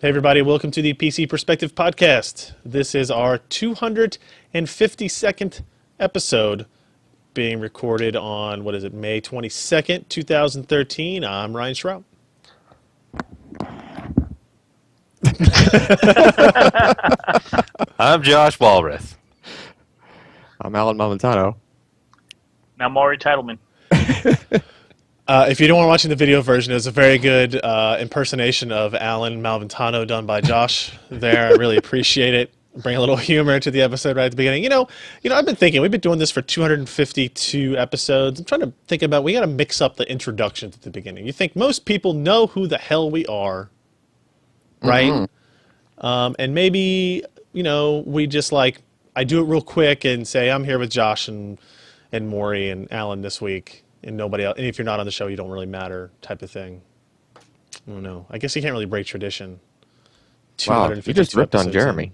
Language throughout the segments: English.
Hey everybody, welcome to the PC Perspective Podcast. This is our 252nd episode being recorded on, May 22nd, 2013. I'm Ryan Schraub. I'm Josh Walrath. I'm Alan Malventano. Now Maury Titleman. If you don't want to watch the video version, it's a very good impersonation of Alan Malventano done by Josh there. I really appreciate it. Bring a little humor to the episode right at the beginning. You know, I've been thinking, we've been doing this for 252 episodes. I'm trying to think about, we got to mix up the introductions at the beginning. You think most people know who the hell we are, right? Mm-hmm. And maybe, we just I do it real quick and say, I'm here with Josh and Maury and Alan this week. And nobody else, and if you're not on the show, you don't really matter, type of thing. I don't know. I guess you can't really break tradition. Wow, you just ripped on Jeremy.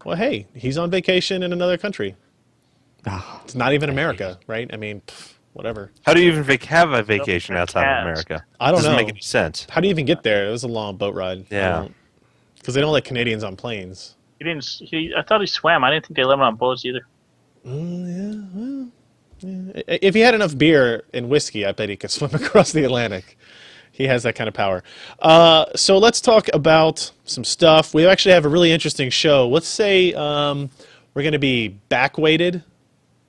Well, hey, he's on vacation in another country. It's not even America, right? I mean, whatever. How do you even have a vacation outside of America? I don't know. Doesn't make any sense. How do you even get there? It was a long boat ride. Yeah. Because they don't let Canadians on planes. I thought he swam. I didn't think they let him on boats either. Yeah, well. Yeah. If he had enough beer and whiskey, I bet he could swim across the Atlantic. He has that kind of power. So let's talk about some stuff. We actually have a really interesting show. Let's say we're going to be back-weighted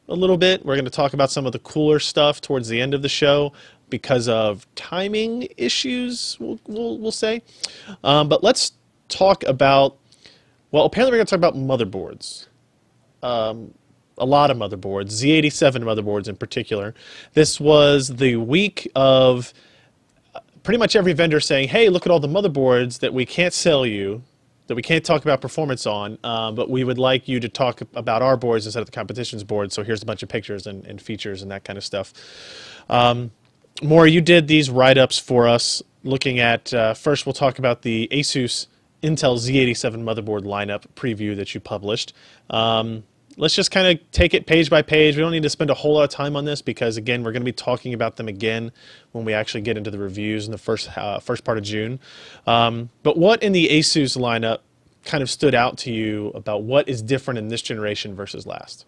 a little bit. We're going to talk about some of the cooler stuff towards the end of the show because of timing issues, we'll say. But let's talk about, well, apparently we're going to talk about motherboards. A lot of motherboards, Z87 motherboards in particular. This was the week of pretty much every vendor saying, hey, look at all the motherboards that we can't sell you, that we can't talk about performance on, but we would like you to talk about our boards instead of the competition's board, so here's a bunch of pictures and features and that kind of stuff. Maury, you did these write-ups for us looking at, first we'll talk about the Asus Intel Z87 motherboard lineup preview that you published. Let's just kind of take it page by page. We don't need to spend a whole lot of time on this because, again, we're going to be talking about them again when we actually get into the reviews in the first part of June. But what in the Asus lineup kind of stood out to you about what is different in this generation versus last?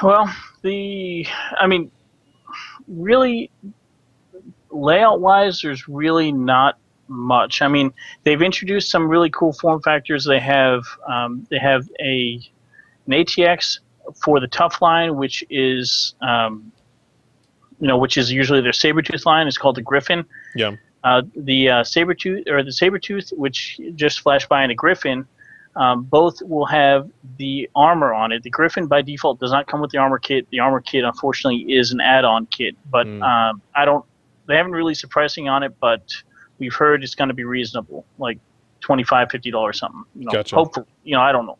Well, really, layout-wise, there's really not much. I mean, they've introduced some really cool form factors. They have an ATX for the tough line, which is which is usually their Sabertooth line. It's called the Griffin. Yeah. The Sabertooth, which just flashed by, and the Griffin, both will have the armor on it. The Griffin by default does not come with the armor kit. The armor kit, unfortunately, is an add-on kit. But they haven't released the pricing on it, but we've heard it's going to be reasonable, like $25, $50 something. Gotcha. Hopefully, I don't know.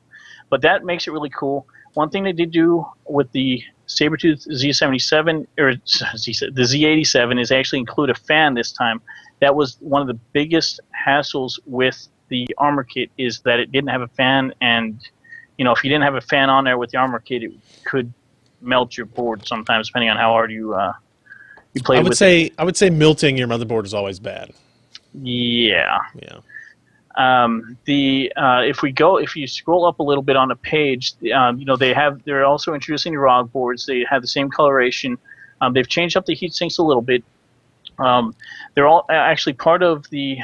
But that makes it really cool. One thing they did do with the Sabertooth Z77, or the Z87, is actually include a fan this time. That was one of the biggest hassles with the armor kit, is that it didn't have a fan, and if you didn't have a fan on there with the armor kit, it could melt your board sometimes, depending on how hard you played with it. I would say melting your motherboard is always bad. Yeah. Yeah. If you scroll up a little bit on the page, they're also introducing the ROG boards. They have the same coloration. They've changed up the heat sinks a little bit. They're all actually part of the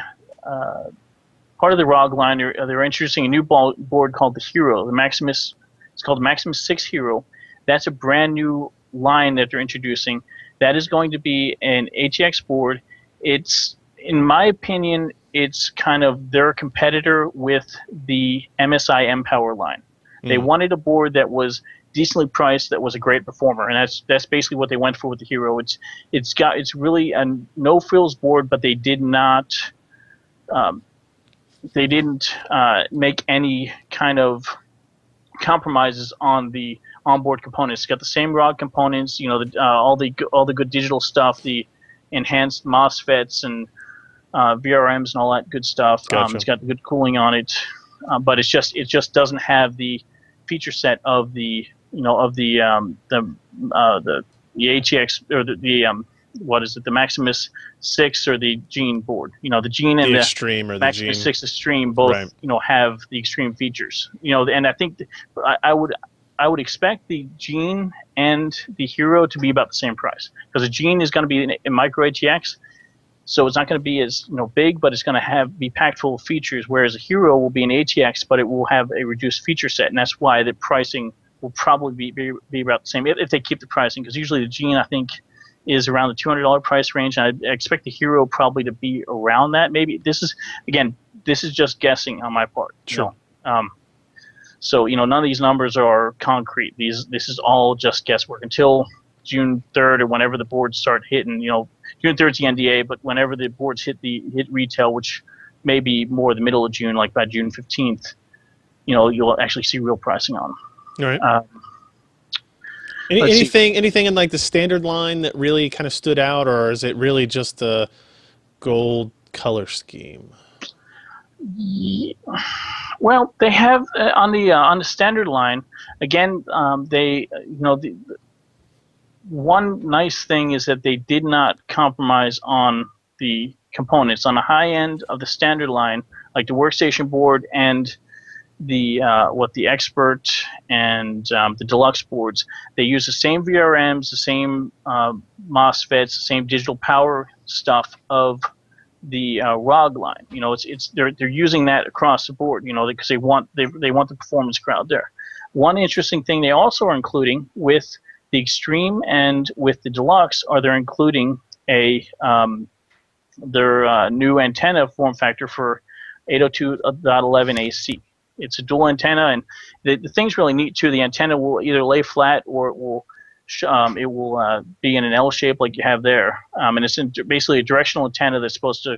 ROG line. They're introducing a new board called the Hero, the Maximus. It's called the Maximus 6 Hero. That's a brand new line that they're introducing. That is going to be an ATX board. In my opinion, it's kind of their competitor with the MSI M-Power line. They wanted a board that was decently priced, that was a great performer, and that's basically what they went for with the Hero. It's really a no frills board, but they didn't make any kind of compromises on the onboard components. It's got the same ROG components, all the good digital stuff, the enhanced MOSFETs and VRMs and all that good stuff. Gotcha. It's got the good cooling on it, but it just doesn't have the feature set of the ATX or the the Maximus 6 or the Gene board. The Gene and the the Extreme or the Maximus Gene. 6 Extreme both, Right. have the Extreme features. And I think I would expect the Gene and the Hero to be about the same price, because the Gene is going to be a micro ATX, so it's not going to be as big, but it's going to be packed full of features. Whereas a Hero will be an ATX, but it will have a reduced feature set, and that's why the pricing will probably be about the same if they keep the pricing. Because usually the Gene, I think, is around the $200 price range, and I expect the Hero probably to be around that. Maybe this is just guessing on my part. Sure. So none of these numbers are concrete. This is all just guesswork until June 3rd or whenever the boards start hitting. June 3rd is the NDA, but whenever the boards hit retail, which may be more the middle of June, like by June 15th, you'll actually see real pricing on them. All right. Anything in like the standard line that really kind of stood out, or is it really just the gold color scheme? Yeah. Well, they have on the standard line again. The one nice thing is that they did not compromise on the components on the high end of the standard line, like the workstation board and the Expert and the deluxe boards. They use the same VRMs, the same MOSFETs, the same digital power stuff of the ROG line. They're using that across the board. Because they want the performance crowd there. One interesting thing they also are including with the Extreme and with the Deluxe they're including their new antenna form factor for 802.11 AC. It's a dual antenna, and the thing's really neat too. The antenna will either lay flat or it will be in an L shape like you have there, and it's basically a directional antenna that's supposed to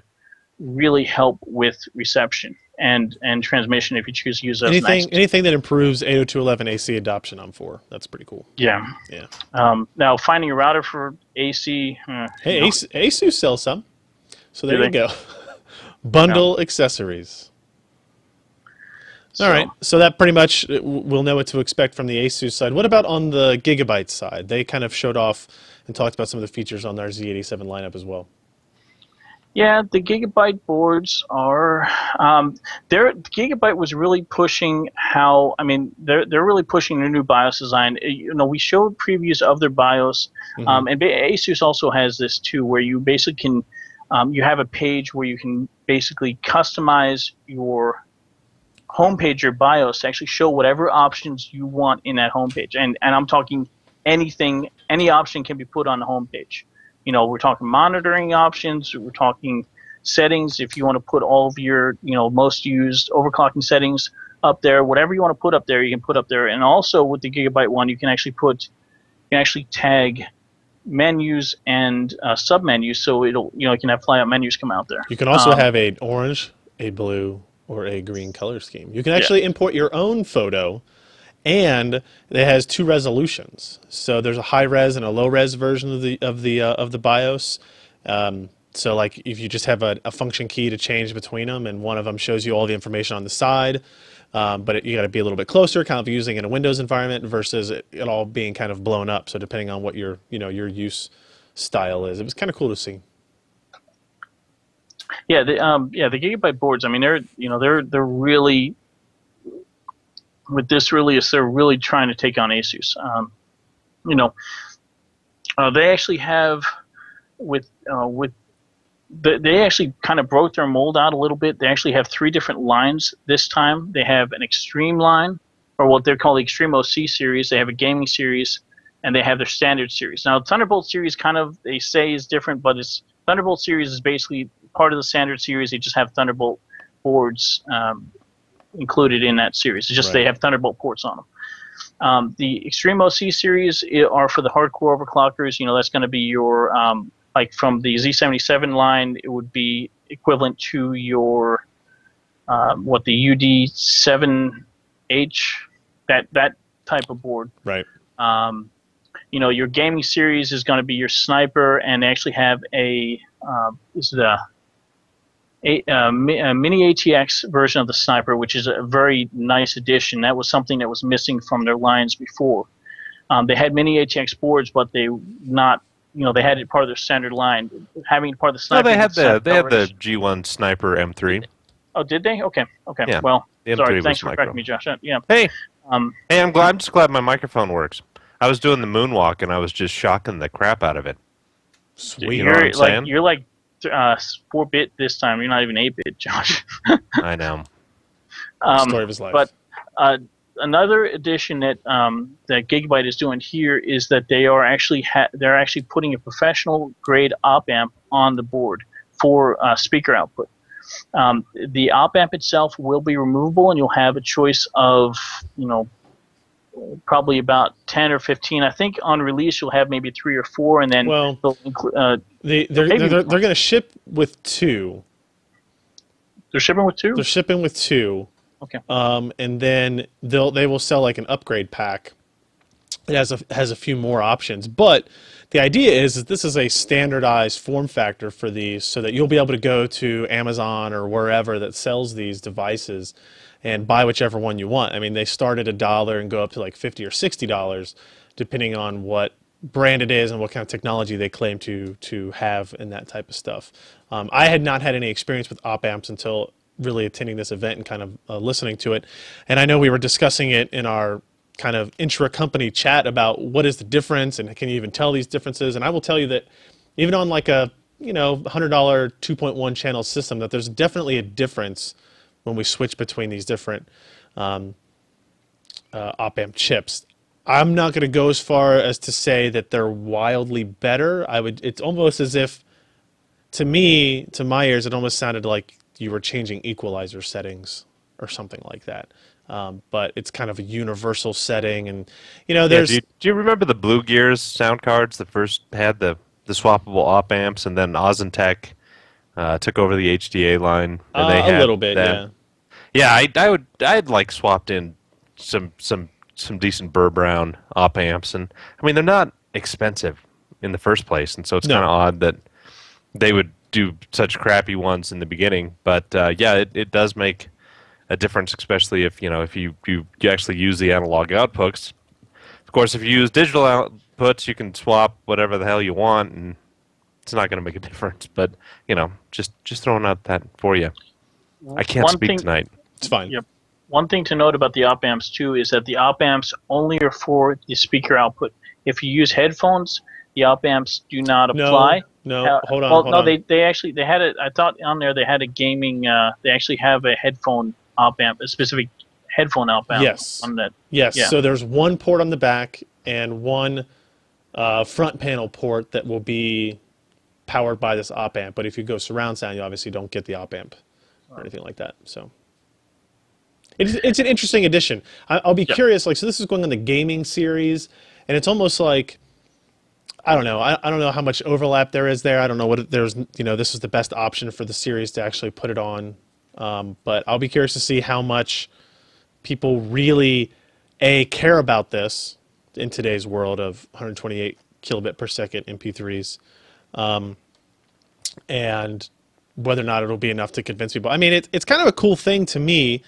really help with reception and transmission if you choose to use those. Anything that improves 802.11 AC adoption, I'm for. That's pretty cool. Yeah. Now finding a router for AC. Hey, ASUS sells some, so there you go. Bundle accessories. All right, so that pretty much we'll know what to expect from the ASUS side. What about on the Gigabyte side? They kind of showed off and talked about some of the features on their Z87 lineup as well. Yeah, the Gigabyte boards are. Gigabyte was really pushing they're really pushing their new BIOS design. We showed previews of their BIOS, and ASUS also has this too, where you basically can, you have a page where you can basically customize your homepage, your BIOS, to actually show whatever options you want in that homepage. And I'm talking any option can be put on the homepage. We're talking monitoring options, we're talking settings. If you want to put all of your, most used overclocking settings up there, whatever you want to put up there, you can put up there. And also with the Gigabyte one, you can actually tag menus and sub-menus, so you can have flyout menus come out there. You can also have an orange, a blue, or a green color scheme. You can actually import your own photo, and it has two resolutions. So there's a high res and a low res version of the BIOS. So like if you just have a function key to change between them, and one of them shows you all the information on the side, but you got to be a little bit closer, kind of using in a Windows environment versus it all being kind of blown up. So depending on what your use style is, it was kind of cool to see. Yeah, the Gigabyte boards. I mean, they're really, with this release, they're really trying to take on ASUS. They actually have they actually kind of broke their mold out a little bit. They actually have 3 different lines this time. They have an Extreme line, or what they're called the Extreme OC series. They have a gaming series, and they have their standard series. Now, Thunderbolt series they say is different, but Thunderbolt series is basically part of the standard series. They just have Thunderbolt boards included in that series. It's just They have Thunderbolt ports on them. The Extreme OC series are for the hardcore overclockers. That's going to be your like from the Z77 line. It would be equivalent to your the UD7H, that type of board. Right. Your gaming series is going to be your Sniper, and they actually have a mini ATX version of the Sniper, which is a very nice addition. That was something that was missing from their lines before. They had mini ATX boards, but they not they had it part of their standard line. Having it part of the No, sniper. they had the G1 Sniper M3. Oh, did they? Okay. Yeah, Well, the M3 sorry. was Thanks for micro. correcting me, Josh. Yeah. Hey, hey, I'm just glad my microphone works. I was doing the moonwalk and I was just shocking the crap out of it. Sweet. You know what I'm saying? You're like 4-bit this time. You're not even 8-bit, Josh. I know. Story of his life. But another addition that that Gigabyte is doing here is that they are actually they're actually putting a professional grade op amp on the board for speaker output. The op amp itself will be removable, and you'll have a choice of probably about 10 or 15. I think on release you'll have maybe 3 or 4, and then they'll include. They're going to ship with 2. They're shipping with 2. They're shipping with 2. Okay. And then they will sell like an upgrade pack. It has a few more options, but the idea is that this is a standardized form factor for these, so that you'll be able to go to Amazon or wherever that sells these devices and buy whichever one you want. I mean, they start at $1 and go up to like $50 or $60, depending on what brand it is and what kind of technology they claim to have and that type of stuff. I had not had any experience with op amps until really attending this event and kind of listening to it, and I know we were discussing it in our kind of intra-company chat about what is the difference and can you even tell these differences. And I will tell you that even on like a $100 2.1 channel system, that there's definitely a difference when we switch between these different op amp chips. I'm not going to go as far as to say that they're wildly better. It's almost as if, to me, to my ears, it almost sounded like you were changing equalizer settings or something like that. But it's kind of a universal setting, and there's. Do you remember the Blue Gears sound cards that first had the swappable op amps, and then Ozentech took over the HDA line, and they had a little bit, that. Yeah, I'd like swapped in some decent Burr Brown op amps, and I mean they're not expensive in the first place, and so it's kind of odd that they would do such crappy ones in the beginning. But yeah, it does make a difference, especially if you actually use the analog outputs. Of course, if you use digital outputs, you can swap whatever the hell you want, and it's not going to make a difference. But just throwing out that for you. I can't speak tonight. It's fine. Yep. One thing to note about the op amps too is that the op amps only are for the speaker output. If you use headphones, the op amps do not apply. No, hold on. They had it. I thought on there they had a gaming. They actually have a headphone op amp, a specific headphone op amp. Yes. On that. Yes. Yeah. So there's one port on the back and one front panel port that will be powered by this op amp. But if you go surround sound, you obviously don't get the op amp or anything like that. So it's an interesting addition. I'll be curious. Like, so this is going on the gaming series, and it's almost like, I don't know. I don't know how much overlap there is there. I don't know what there's. This is the best option for the series to actually put it on. But I'll be curious to see how much people really care about this in today's world of 128 kilobit per second MP3s, and whether or not it'll be enough to convince people. I mean, it's kind of a cool thing to me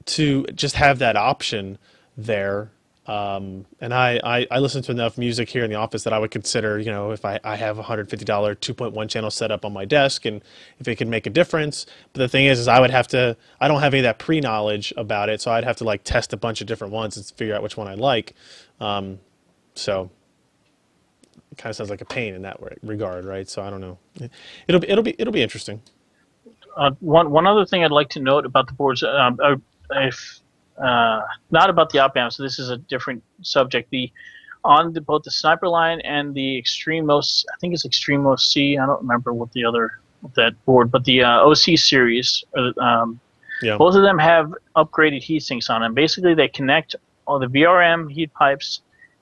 to just have that option there. And I listen to enough music here in the office that I would consider, if I have a $150 2.1 channel set up on my desk, and if it could make a difference. But the thing is I don't have any of that pre-knowledge about it, so I'd have to like test a bunch of different ones and figure out which one I like. So it kind of sounds like a pain in that regard, right? So I don't know. It'll be interesting. One other thing I'd like to note about the boards, not about the op amps, so this is a different subject. Both the Sniper line and the Extremos, I think it's Extremo C. I don't remember what that board, but the OC series, both of them have upgraded heat sinks on them. Basically, they connect all the VRM heat pipes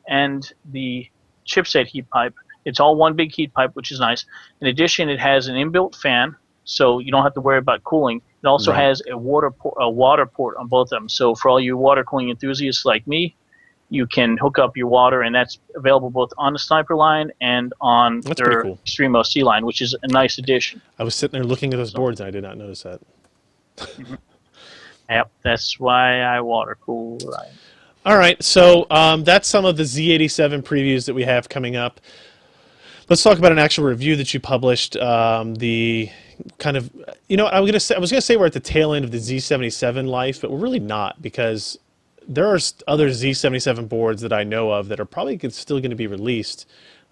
and the chipset heat pipe. It's all one big heat pipe, which is nice. In addition, it has an inbuilt fan, so you don't have to worry about cooling. It also has a water port on both of them. So for all you water cooling enthusiasts like me, you can hook up your water, and that's available both on the Sniper line and on their Extremo C line, which is a nice addition. I was sitting there looking at those boards, and I did not notice that. Yep, that's why I water cool. All right, so that's some of the Z87 previews that we have coming up. Let's talk about an actual review that you published. The kind of, I was gonna say we're at the tail end of the Z77 life, but we're really not, because there are other Z77 boards that I know of that are probably still going to be released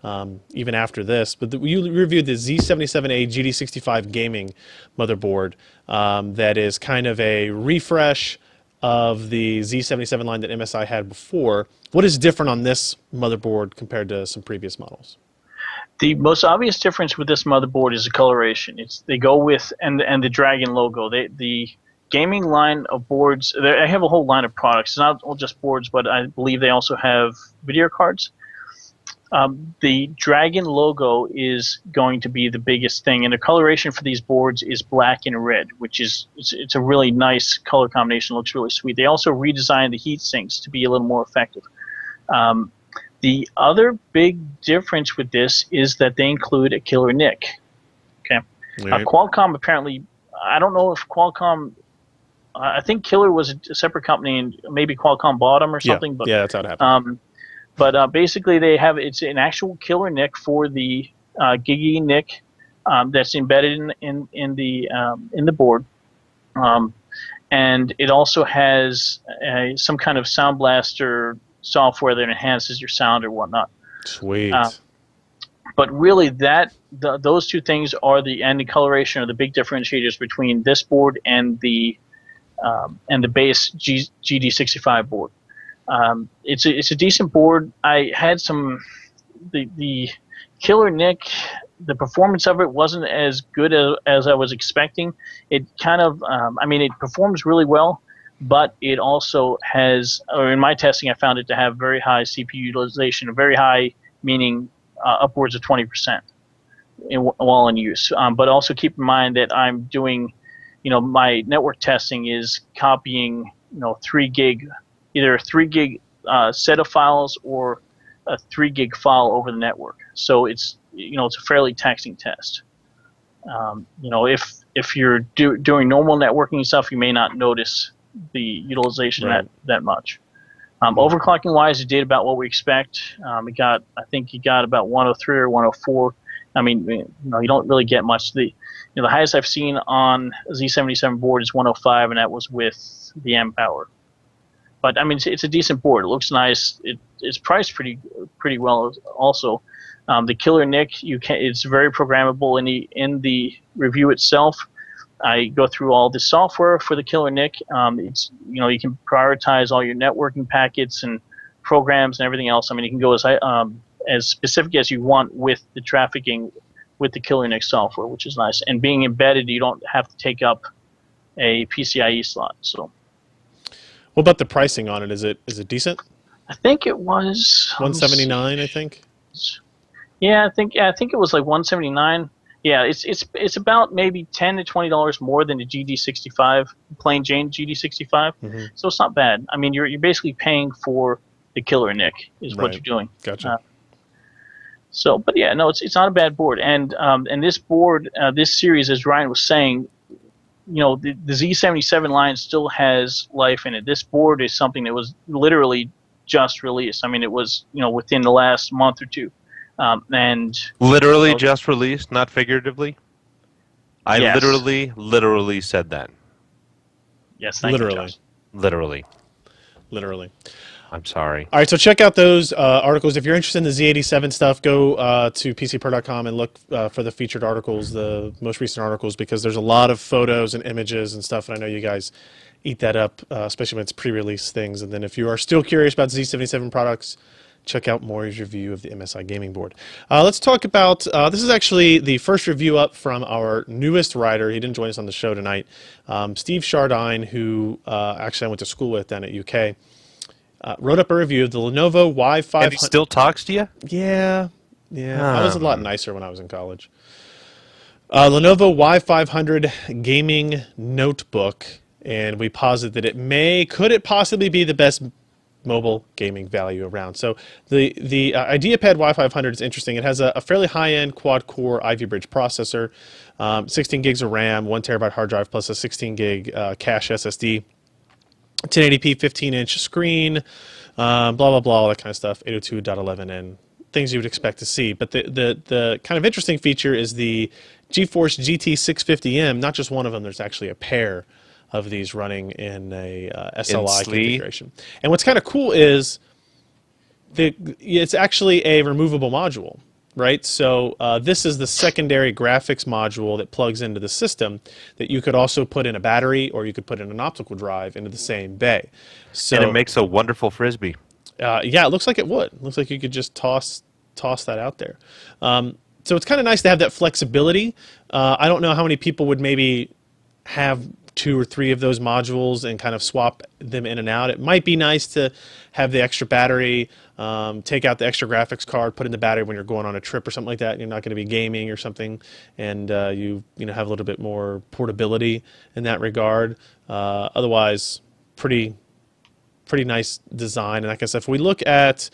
even after this. But you reviewed the Z77A GD65 gaming motherboard that is kind of a refresh of the Z77 line that MSI had before. What is different on this motherboard compared to some previous models? The most obvious difference with this motherboard is the coloration. They go with and the Dragon logo. The gaming line of boards. I have a whole line of products. It's not just boards, but I believe they also have video cards. The Dragon logo is going to be the biggest thing, and the coloration for these boards is black and red, which is it's a really nice color combination. Looks really sweet. They also redesigned the heat sinks to be a little more effective. The other big difference with this is that they include a killer NIC. Okay, Right. Qualcomm apparently. I don't know if Qualcomm. I think Killer was a separate company, and maybe Qualcomm bought them or something. Yeah, that's how it happened. But basically, it's an actual killer NIC for the Gigi NIC that's embedded in the board, and it also has some kind of Sound Blaster software that enhances your sound or whatnot. Sweet. But really, those two things are and the coloration are the big differentiators between this board and the base GD65 board. It's a decent board. I had the killer NIC. The performance of it wasn't as good as I was expecting. It kind of, it performs really well, but it also has, or in my testing, I found it to have very high CPU utilization, very high meaning upwards of 20% while in use. But also keep in mind that I'm doing, my network testing is copying, 3 gig, either a 3 gig set of files or a 3 gig file over the network. So it's a fairly taxing test. If you're doing normal networking stuff, you may not notice the utilization that much. Overclocking wise, it did about what we expect. I think it got about 103 or 104. You don't really get much. The highest I've seen on a Z77 board is 105, and that was with the M power. But it's a decent board. It looks nice. It's priced pretty well. Also, the killer NIC it's very programmable in the review itself. I go through all the software for the killer NIC. You can prioritize all your networking packets and programs and everything else. You can go as specific as you want with the trafficking with the killer NIC software, which is nice. And being embedded, you don't have to take up a PCIe slot. So. What about the pricing on it? Is it decent? I think it was $179. I think. Yeah, I think it was like $179. Yeah, it's about maybe $10 to $20 more than the GD65, plain Jane GD65. Mm-hmm. So it's not bad. You're basically paying for the killer NIC is what you're doing. Gotcha. But yeah, no, it's not a bad board. And this board, this series, as Ryan was saying, the Z77 line still has life in it. This board is something that was literally just released. It was within the last month or two. And literally just released, not figuratively. I Yes. literally said that. Yes, thank you, Josh. Literally. I'm sorry. All right, so check out those articles. If you're interested in the Z87 stuff, go to PCPro.com and look for the featured articles, the most recent articles, because there's a lot of photos and images and stuff, and I know you guys eat that up, especially when it's pre-release things. And then if you are still curious about Z77 products, check out Maury's review of the MSI gaming board. Let's talk about, this is actually the first review up from our newest writer. He didn't join us on the show tonight. Steve Chardine, who actually I went to school with down at UK. Wrote up a review of the Lenovo Y500. And he still talks to you? Yeah. I was a lot nicer when I was in college. Lenovo Y500 gaming notebook, and we posit that could it possibly be the best mobile gaming value around. So the IdeaPad Y500 is interesting. It has a fairly high-end quad-core Ivy Bridge processor, 16 gigs of RAM, 1 terabyte hard drive, plus a 16 gig cache SSD. 1080p 15-inch screen, blah, blah, blah, all that kind of stuff, 802.11n things you would expect to see. But the kind of interesting feature is the GeForce GT 650M. Not just one of them. There's actually a pair of these running in a SLI configuration. And what's kind of cool is it's actually a removable module, right? So this is the secondary graphics module that plugs into the system that you could also put in a battery, or you could put in an optical drive into the same bay. So, and it makes a wonderful Frisbee. Yeah, it looks like it would. It looks like you could just toss that out there. So it's kind of nice to have that flexibility. I don't know how many people would maybe have 2 or 3 of those modules and kind of swap them in and out. It might be nice to have the extra battery, take out the extra graphics card, put in the battery when you're going on a trip or something like that, and you're not going to be gaming or something, and you have a little bit more portability in that regard. Otherwise, pretty nice design. And like I said, if we look at,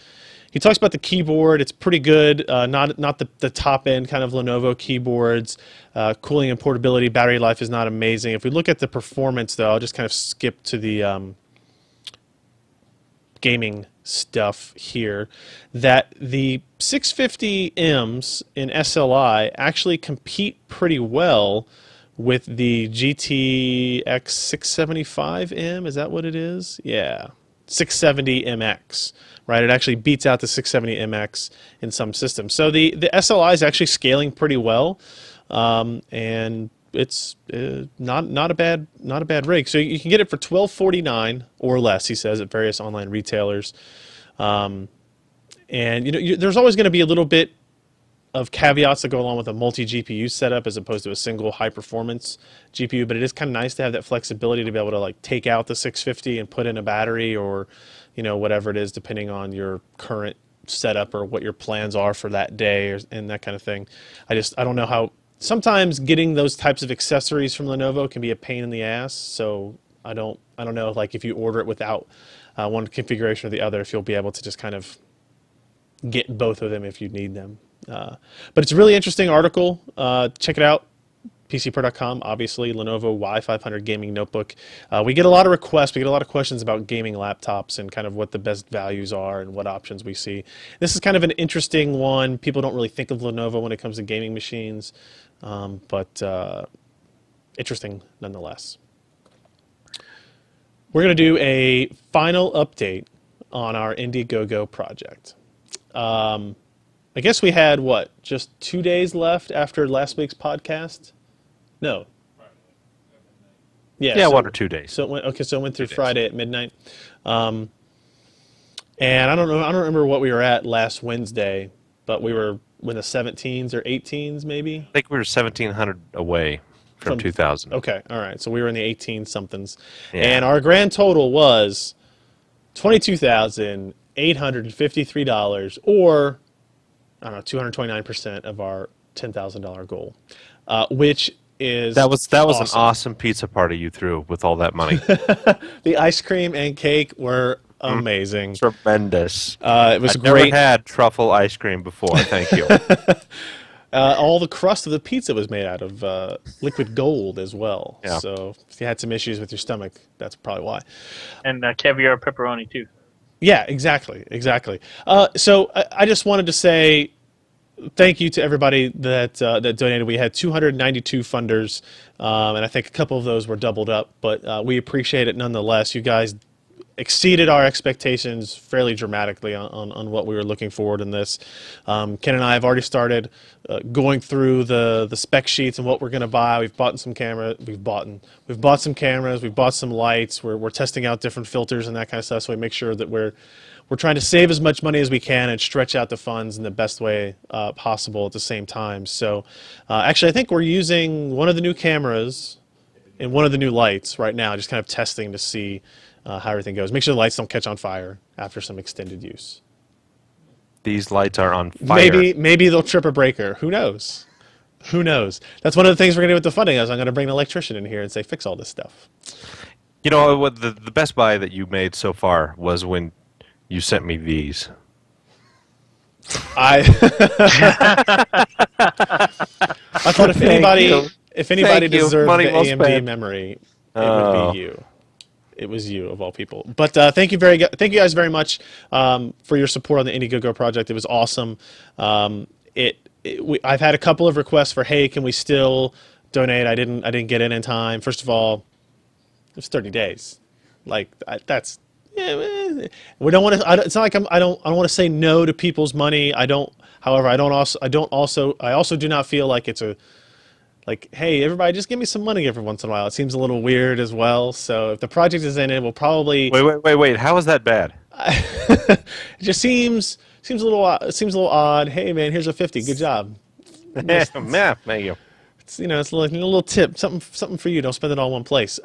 he talks about the keyboard. It's pretty good. Not the top end kind of Lenovo keyboards. Cooling and portability, battery life is not amazing. If we look at the performance, though, I'll just kind of skip to the gaming stuff here. That the 650Ms in SLI actually compete pretty well with the GTX 675M. Is that what it is? Yeah, 670MX. Right, it actually beats out the 670MX in some systems. So the SLI is actually scaling pretty well, and it's not a bad rig. So you can get it for $1249 or less, he says, at various online retailers. And there's always going to be a little bit of caveats that go along with a multi-GPU setup as opposed to a single high-performance GPU, but it is kind of nice to have that flexibility to be able to like take out the 650 and put in a battery, or whatever it is, depending on your current setup or what your plans are for that day, and that kind of thing. I don't know how. Sometimes getting those types of accessories from Lenovo can be a pain in the ass. So I don't know, like, if you order it without one configuration or the other, if you'll be able to just kind of get both of them if you need them. But it's a really interesting article. Check it out. PCPro.com, obviously, Lenovo Y500 gaming notebook. We get a lot of requests. We get a lot of questions about gaming laptops and kind of what the best values are and what options we see. This is kind of an interesting one. People don't really think of Lenovo when it comes to gaming machines, but interesting nonetheless. We're going to do a final update on our Indiegogo project. I guess we had, just 2 days left after last week's podcast? No. Yeah, so, 1 or 2 days. So it went through Friday at midnight. And I don't remember what we were at last Wednesday, but we were in the 17s or 18s maybe? I think we were 1,700 away from 2,000. Okay, all right. So we were in the 18-somethings. Yeah. And our grand total was $22,853, or, I don't know, 229% of our $10,000 goal, which is that was awesome. An awesome pizza party you threw with all that money. The ice cream and cake were amazing. Tremendous. It was I've great. Never had truffle ice cream before. Thank you. All the crust of the pizza was made out of liquid gold as well. Yeah. So if you had some issues with your stomach, that's probably why. And caviar pepperoni too. Yeah, exactly. So I just wanted to say thank you to everybody that donated. We had 292 funders, and I think a couple of those were doubled up, but we appreciate it nonetheless. You guys exceeded our expectations fairly dramatically on what we were looking forward in this. Ken and I have already started going through the spec sheets and what we're going to buy. We've bought some cameras. We've bought some cameras. We've bought some lights. We're testing out different filters and that kind of stuff. So we make sure that we're trying to save as much money as we can and stretch out the funds in the best way possible at the same time. So actually, I think we're using one of the new cameras and one of the new lights right now, just kind of testing to see how everything goes. Make sure the lights don't catch on fire after some extended use. These lights are on fire. Maybe they'll trip a breaker. Who knows? That's one of the things we're going to do with the funding. Is I'm going to bring an electrician in here and say, fix all this stuff. You know, what the best buy that you made so far was when you sent me these. I thought if anybody deserved the AMD memory, it would be you. it was you of all people. But thank you guys very much for your support on the Indiegogo project. It was awesome. I've had a couple of requests for, hey, can we still donate? I didn't get in time. First of all, it was 30 days. Like that's we don't want to. It's not like I don't want to say no to people's money. However, I also do not feel like it's like, hey, everybody, just give me some money every once in a while. It seems a little weird as well. So if the project is in it, we'll probably wait. How is that bad? It just seems a little odd. Hey man, here's a 50. Good job. Thank you. It's it's a little tip, something for you. Don't spend it all in one place.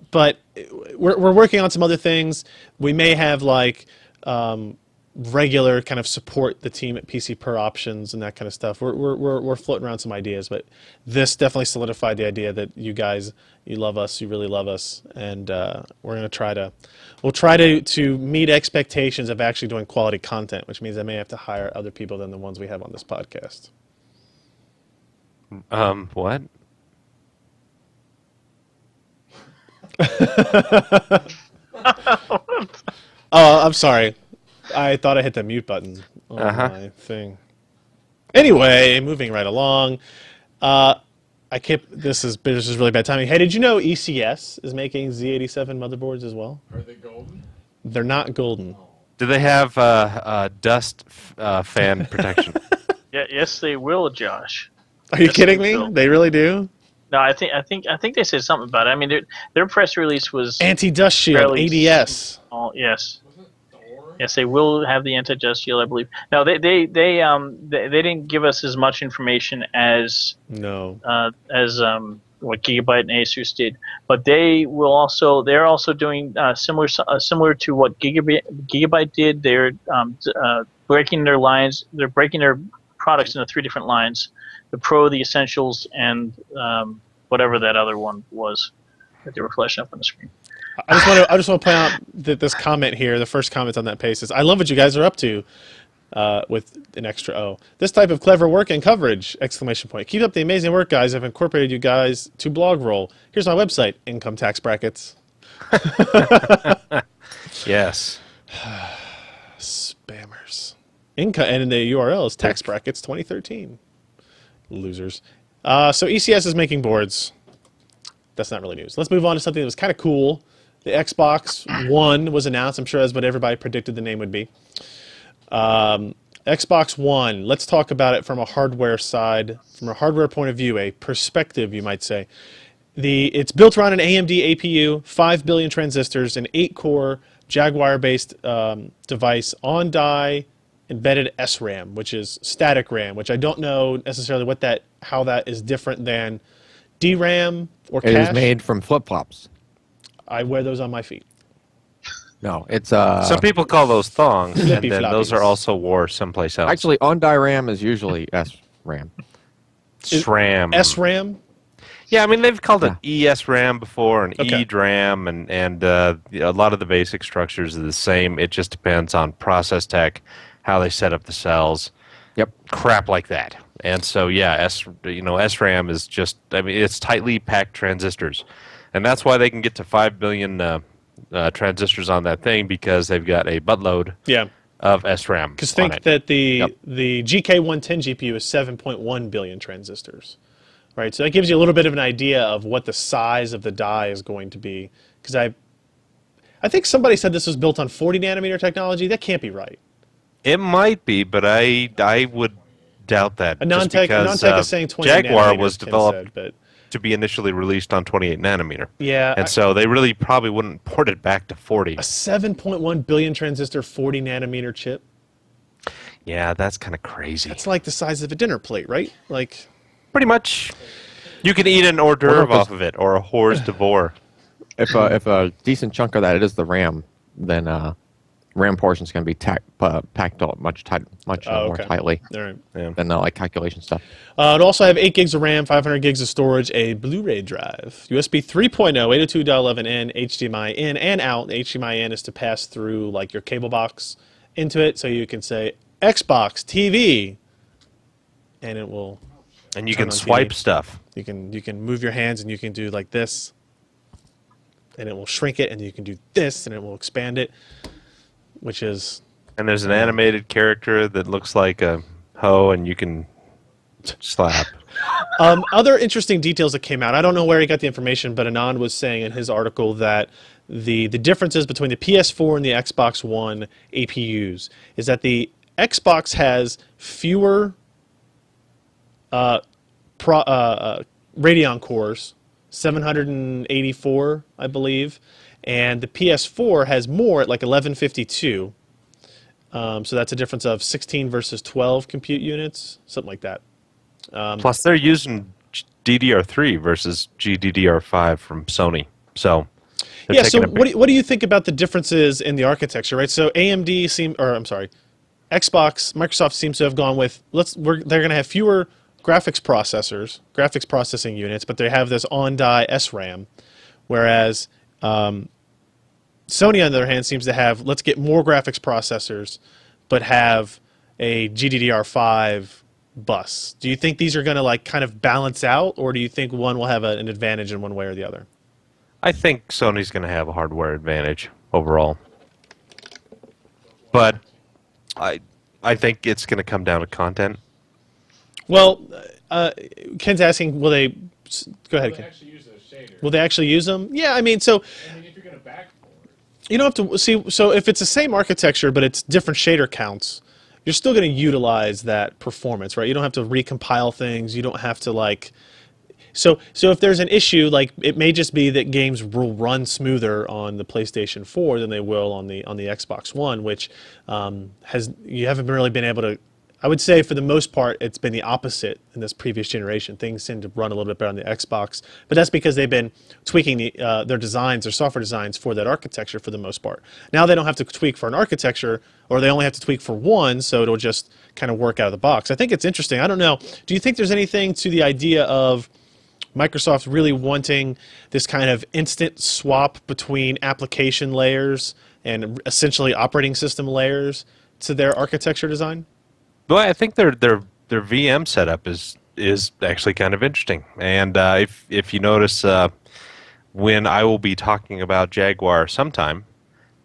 But we're working on some other things. We may have like regular kind of support the team at PC Per options and that kind of stuff. We're floating around some ideas, but this definitely solidified the idea that you guys, you love us, you really love us, and we'll try to meet expectations of actually doing quality content, which means I may have to hire other people than the ones we have on this podcast. What? Oh, I'm sorry. I thought I hit the mute button on my thing. Anyway, moving right along. This is really bad timing. Hey, did you know ECS is making Z87 motherboards as well? Are they golden? They're not golden. Do they have dust fan protection? Yes, they will, Josh. Are you kidding me? They really do? No, I think they said something about it. I mean, their press release was anti-dust shield, ADS. Yes. Yes, they will have the anti-dust shield, I believe. No, they didn't give us as much information as what Gigabyte and Asus did, but they're also doing similar to what Gigabyte did. They're breaking their lines. They're breaking their products into 3 different lines: the Pro, the Essentials, and whatever that other one was that they were flashing up on the screen. I just want to point out that this comment here, the first comment on that page, says, "I love what you guys are up to," with an extra O. "This type of clever work and coverage!" Exclamation point. "Keep up the amazing work, guys. I've incorporated you guys to blog roll. Here's my website, income tax brackets." Yes. Spammers. And the URL is tax brackets 2013. Losers. So ECS is making boards. That's not really news. Let's move on to something that was kind of cool. The Xbox One was announced. I'm sure that's what everybody predicted the name would be. Xbox One. Let's talk about it from a hardware side, from a hardware point of view, a perspective, you might say. It's built around an AMD APU, 5 billion transistors, an 8-core Jaguar-based device on die, embedded SRAM, which is static RAM, which I don't know necessarily how that is different than DRAM or cache. It is made from flip-flops. I wear those on my feet. No, it's Some people call those thongs, and Flippy then those floppies. are also wore someplace else. actually on-die RAM is usually SRAM. SRAM. SRAM? Yeah, I mean they've called it ESRAM before and Okay. EDRAM, and a lot of the basic structures are the same. It just depends on process tech, how they set up the cells. Yep. Crap like that. And so yeah, SRAM is just, I mean, it's tightly packed transistors, and that's why they can get to 5 billion transistors on that thing, because they've got a buttload of SRAM. Because think that the GK110 GPU is 7.1 billion transistors, right? So that gives you a little bit of an idea of what the size of the die is going to be. Because I think somebody said this was built on 40 nanometer technology. That can't be right. It might be, but I would doubt that. A non-tech is saying 20 Jaguar nanometers, was Tim developed said, but to be initially released on 28 nanometer. yeah, And so they really probably wouldn't port it back to 40. a 7.1 billion transistor 40 nanometer chip. Yeah, that's kind of crazy. That's like the size of a dinner plate, right? Like, Pretty much. You can eat an hors d'oeuvre off of it, or a hors d'oeuvre. If a decent chunk of that is the RAM, then RAM portions can be packed out much more tightly all right. than like calculation stuff. It'll also have 8 gigs of RAM, 500 gigs of storage, a Blu-ray drive, USB 3.0, 802.11n, HDMI in and out. The HDMI in is to pass through like your cable box into it, so you can say Xbox TV, and it will. And you turn can on swipe TV. stuff. You can move your hands and you can do like this. and it will shrink it, and you can do this, and it will expand it, which is... And there's an animated character that looks like a hoe, and you can slap. Other interesting details that came out. I don't know where he got the information, but Anand was saying in his article that the differences between the PS4 and the Xbox One APUs is that the Xbox has fewer Radeon cores, 784, I believe, and the PS4 has more at like 1152. So that's a difference of 16 versus 12 compute units, something like that. Plus, they're using DDR3 versus GDDR5 from Sony. So, yeah. So, what do you think about the differences in the architecture, right? So, Microsoft seems to have gone with they're going to have fewer graphics processing units, but they have this on-die SRAM, whereas Sony, on the other hand, seems to have let's get more graphics processors, but have a GDDR5 bus. Do you think these are going to like kind of balance out, or do you think one will have an advantage in one way or the other? I think Sony's going to have a hardware advantage overall, but I think it's going to come down to content. Well, Ken's asking, will they? Go ahead, Ken. Actually use those shaders? Will they actually use them? Yeah, I mean, so. I mean, if you're going to backport, you don't have to see. So if it's the same architecture but it's different shader counts, you're still going to utilize that performance, right? You don't have to recompile things. You don't have to like. So if there's an issue, like it may just be that games will run smoother on the PlayStation 4 than they will on the Xbox One, which you haven't really been able to. I would say for the most part, it's been the opposite in this previous generation. Things seem to run a little bit better on the Xbox, but that's because they've been tweaking their designs, their software designs for that architecture for the most part. Now they don't have to tweak for an architecture, or they only have to tweak for one, so it'll just kind of work out of the box. I think it's interesting. I don't know. Do you think there's anything to the idea of Microsoft really wanting this kind of instant swap between application layers and essentially operating system layers to their architecture design? Well, I think their VM setup is actually kind of interesting. And if you notice, when I will be talking about Jaguar sometime,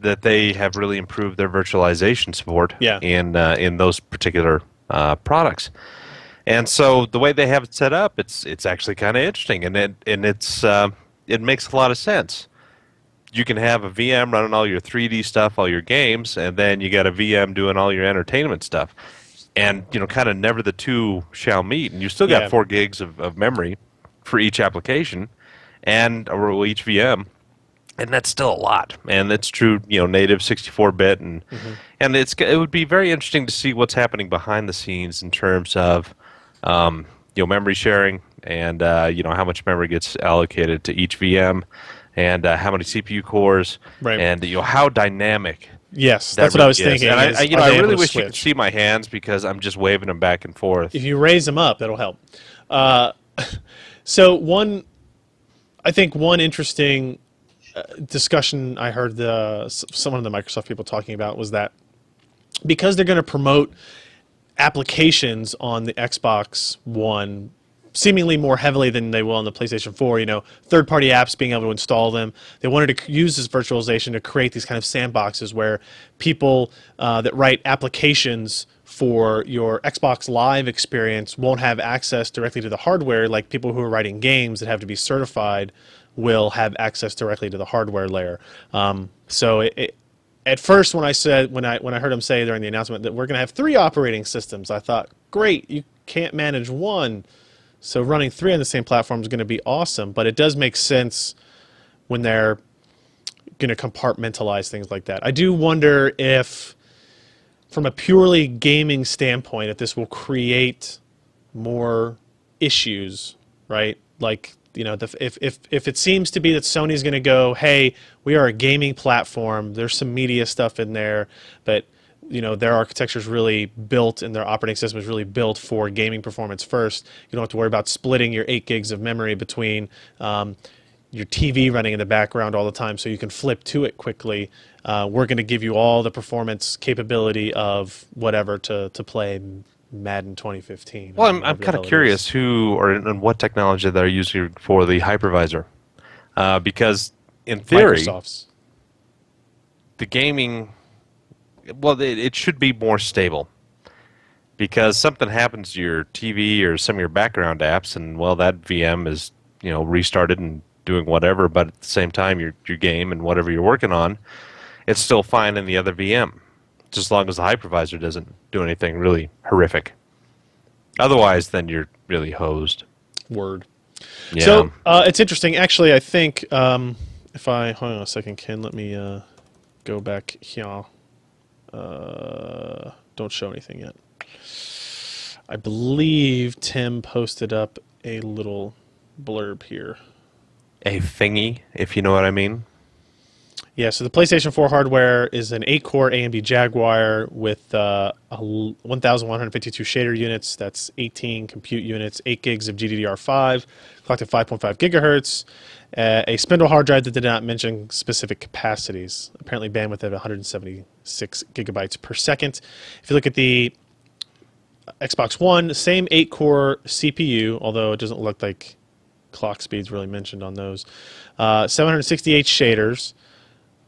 that they have really improved their virtualization support in those particular products. And so the way they have it set up, it's actually kind of interesting, and it makes a lot of sense. You can have a VM running all your 3D stuff, all your games, and then you got a VM doing all your entertainment stuff. And, kind of never the two shall meet. And you still got 4 gigs of memory for each application or each VM. And that's still a lot. And that's true, native 64-bit. And it would be very interesting to see what's happening behind the scenes in terms of, memory sharing and, how much memory gets allocated to each VM and how many CPU cores and, how dynamic. Yes, that's what I was thinking. And I really wish you could see my hands because I'm just waving them back and forth. If you raise them up, that'll help. So I think one interesting discussion I heard some of the Microsoft people talking about was that because they're going to promote applications on the Xbox One seemingly more heavily than they will on the PlayStation 4, third-party apps being able to install them. They wanted to use this virtualization to create these kind of sandboxes where people that write applications for your Xbox Live experience won't have access directly to the hardware, like people who are writing games that have to be certified will have access directly to the hardware layer. At first, when I heard him say during the announcement that we're going to have 3 operating systems, I thought, great, you can't manage one. So running 3 on the same platform is going to be awesome, but it does make sense when they're going to compartmentalize things like that. I do wonder if, from a purely gaming standpoint, if this will create more issues, right? Like, if it seems to be that Sony's going to go, hey, we are a gaming platform, there's some media stuff in there, but their architecture is really built and their operating system is really built for gaming performance first. You don't have to worry about splitting your 8 gigs of memory between your TV running in the background all the time so you can flip to it quickly. We're going to give you all the performance capability of whatever to play Madden 2015. Well, I'm kind of curious and what technology they're using for the hypervisor. Because in theory, Microsoft's. the gaming, well, it should be more stable. Because something happens to your TV or some of your background apps, and well, that VM is restarted and doing whatever. But at the same time, your game and whatever you're working on, it's still fine in the other VM, just as long as the hypervisor doesn't do anything really horrific. Otherwise, then you're really hosed. Word. Yeah. So it's interesting. Actually, I think if I hold on a second, Ken, let me go back here. Don't show anything yet. I believe Tim posted up a little blurb here. A thingy, if you know what I mean. Yeah, so the PlayStation 4 hardware is an 8-core AMD Jaguar with 1,152 shader units. That's 18 compute units, 8 gigs of GDDR5, clocked at 5.5 gigahertz, a spindle hard drive that did not mention specific capacities. Apparently bandwidth of 176 gigabytes per second. If you look at the Xbox One, same 8-core CPU, although it doesn't look like clock speeds really mentioned on those. 768 shaders,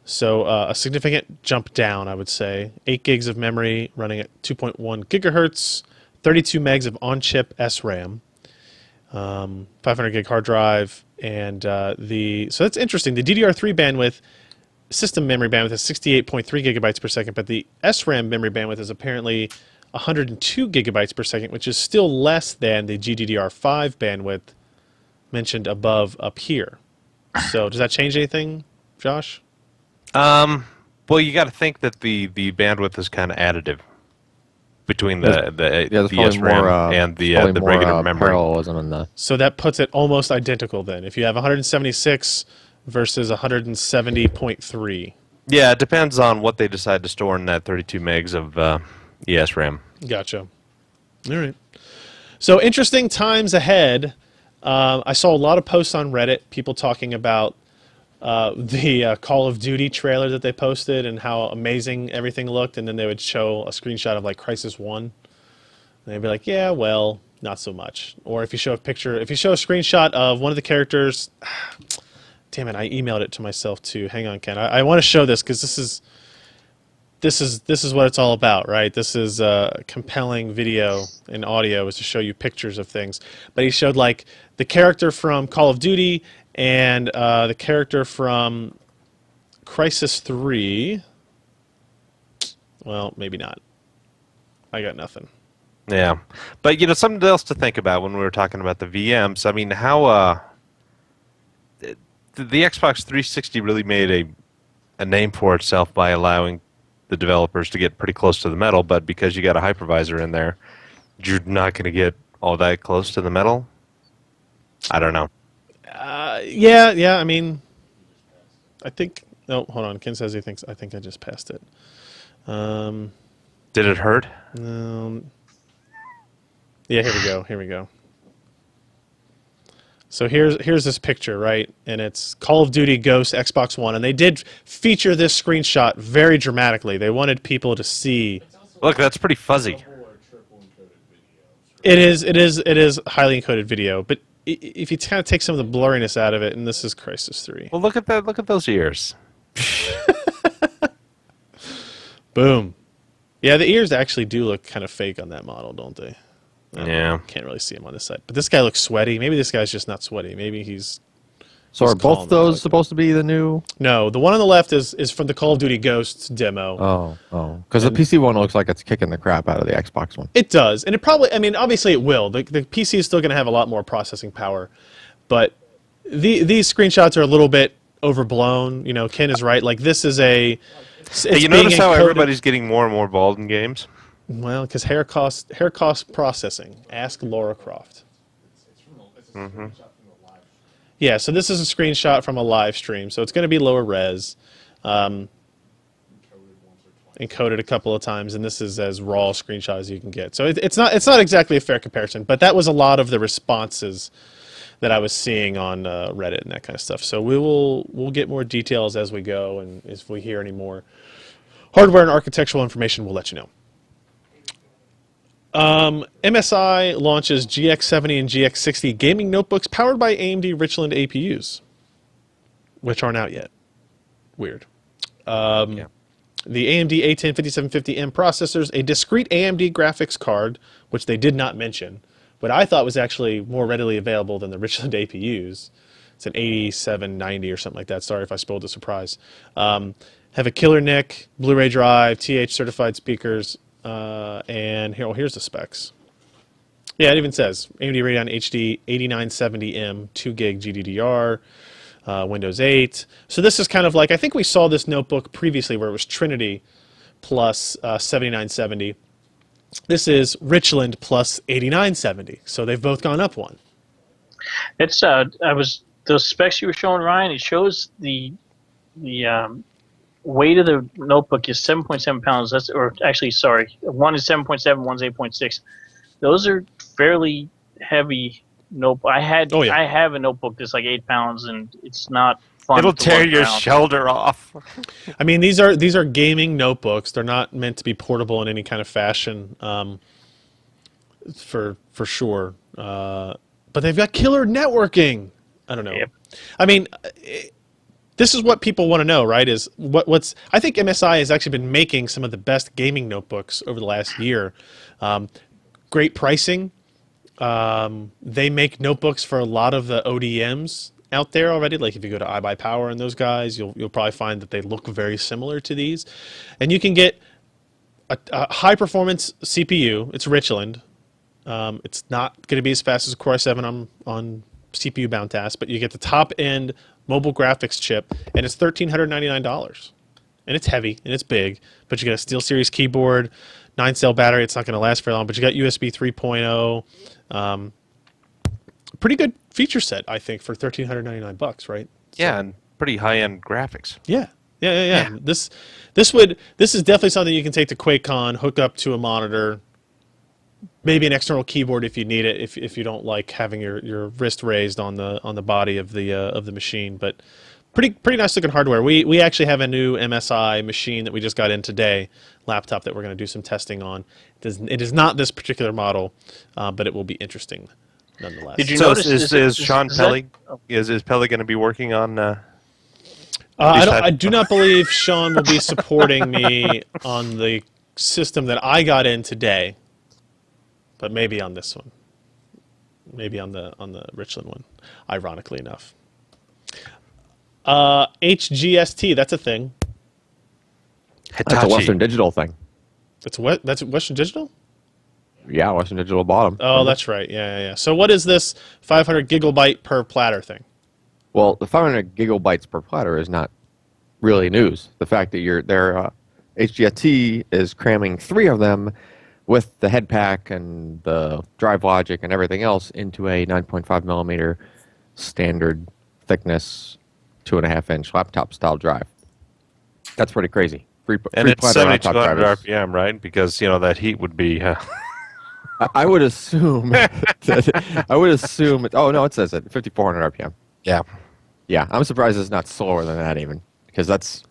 so a significant jump down, I would say. 8 gigs of memory running at 2.1 gigahertz, 32 megs of on-chip SRAM, 500 gig hard drive, and so that's interesting. The DDR3 bandwidth, system memory bandwidth is 68.3 gigabytes per second, but the SRAM memory bandwidth is apparently 102 gigabytes per second, which is still less than the GDDR5 bandwidth mentioned above up here. So does that change anything, Josh? Well, you got to think that the bandwidth is kind of additive between the SRAM and the regular memory. Parallelism in the... So that puts it almost identical then. If you have 176 versus 170.3. Yeah, it depends on what they decide to store in that 32 megs of ESRAM. Gotcha. All right. So interesting times ahead. I saw a lot of posts on Reddit, people talking about the Call of Duty trailer that they posted and how amazing everything looked, and then they would show a screenshot of like Crysis 1. And they'd be like, yeah, well, not so much. Or if you show a screenshot of one of the characters, damn it, I emailed it to myself too. Hang on, Ken. I want to show this because this is what it's all about, right? This is compelling video and audio is to show you pictures of things. But he showed like the character from Call of Duty and the character from Crysis 3. Well, maybe not. I got nothing. Yeah. But, something else to think about when we were talking about the VMs. I mean, how the Xbox 360 really made a name for itself by allowing the developers to get pretty close to the metal, but because you got a hypervisor in there, you're not going to get all that close to the metal? I don't know. Yeah. I mean, I think. Oh, hold on. Ken says he thinks. I think I just passed it. Did it hurt? Yeah. Here we go. So here's this picture, right? And it's Call of Duty Ghost Xbox One, and they did feature this screenshot very dramatically. They wanted people to see. Look, that's pretty fuzzy. It is highly encoded video, but if you kind of take some of the blurriness out of it, and this is Crysis 3. Well, look at that. Look at those ears. Boom. Yeah, the ears actually do look kind of fake on that model, don't they? Yeah. Can't really see him on this side. But this guy looks sweaty. Maybe this guy's just not sweaty. Maybe he's... So are both those supposed to be the new? No, the one on the left is from the Call of Duty Ghosts demo. Oh. Because the PC one looks like it's kicking the crap out of the Xbox one. It does. And it probably... I mean, obviously it will. The PC is still going to have a lot more processing power. But these screenshots are a little bit overblown. Ken is right. Like, this is a... Hey, you notice how everybody's getting more and more bald in games? Well, because hair cost processing. Ask Laura Croft. It's a screenshot from the live. Yeah, so this is a screenshot from a live stream, so it's going to be lower res, encoded a couple of times, and this is as raw a screenshot as you can get. So it's not exactly a fair comparison, but that was a lot of the responses that I was seeing on Reddit and that kind of stuff. So we'll get more details as we go, and if we hear any more hardware and architectural information, we'll let you know. MSI launches GX70 and GX60 gaming notebooks powered by AMD Richland APUs. which aren't out yet. Weird. Yeah. The AMD A10 5750M processors, a discrete AMD graphics card, which they did not mention, but I thought was actually more readily available than the Richland APUs. It's an 8790 or something like that. Sorry if I spoiled the surprise. Have a killer NIC, Blu-ray drive, TH certified speakers, and here's the specs. Yeah, it even says AMD Radeon HD 8970M, 2 gig GDDR, Windows 8. So this is kind of like, I think we saw this notebook previously where it was Trinity plus 7970. This is Richland plus 8970. So they've both gone up one. It's those specs you were showing, Ryan. It shows the weight of the notebook is 7.7 pounds. That's, or actually, sorry, one is 7.7, one's 8.6. Those are fairly heavy notebook. I have a notebook that's like 8 pounds, and it's not fun. It'll to tear work your around. shoulder off. I mean, these are gaming notebooks. They're not meant to be portable in any kind of fashion, for sure. But they've got killer networking. I don't know. Yep. I mean, this is what people want to know, right? Is what's I think MSI has actually been making some of the best gaming notebooks over the last year. Great pricing. They make notebooks for a lot of the ODMs out there already. Like if you go to iBuyPower and those guys, you'll probably find that they look very similar to these. And you can get a high performance CPU. It's Richland. It's not going to be as fast as a Core i7 on CPU bound tasks, but you get the top end mobile graphics chip, and it's $1,399. And it's heavy and it's big, but you got a SteelSeries keyboard, 9-cell battery. It's not going to last very long, but you got USB 3.0. Pretty good feature set, I think, for $1,399, right? Yeah, and pretty high-end graphics. Yeah. This is definitely something you can take to QuakeCon, hook up to a monitor, maybe an external keyboard if you need it, if you don't like having your wrist raised on the body of the machine. But pretty nice looking hardware. We actually have a new MSI machine that we just got in today, laptop that we're going to do some testing on. It is not this particular model, but it will be interesting nonetheless. Did you So notice is Sean is Pelly that- is Pelly going to be working on? I do not believe Sean will be supporting me on the system that I got in today, but maybe on this one, maybe on the Richland one. Ironically enough, HGST, that's a thing. That's a Western Digital thing. That's Western Digital. Yeah, Western Digital bought them. Oh, that's right. Yeah. So what is this 500 gigabyte per platter thing? Well, the 500 gigabytes per platter is not really news. The fact that their HGST is cramming 3 of them with the head pack and the drive logic and everything else into a 9.5 millimeter standard thickness 2.5-inch laptop style drive. That's pretty crazy. And it's 7,200 RPM, right? Because that heat would be. I would assume. Oh no, it says it 5,400 RPM. Yeah. Yeah, I'm surprised it's not slower than that even, because that's,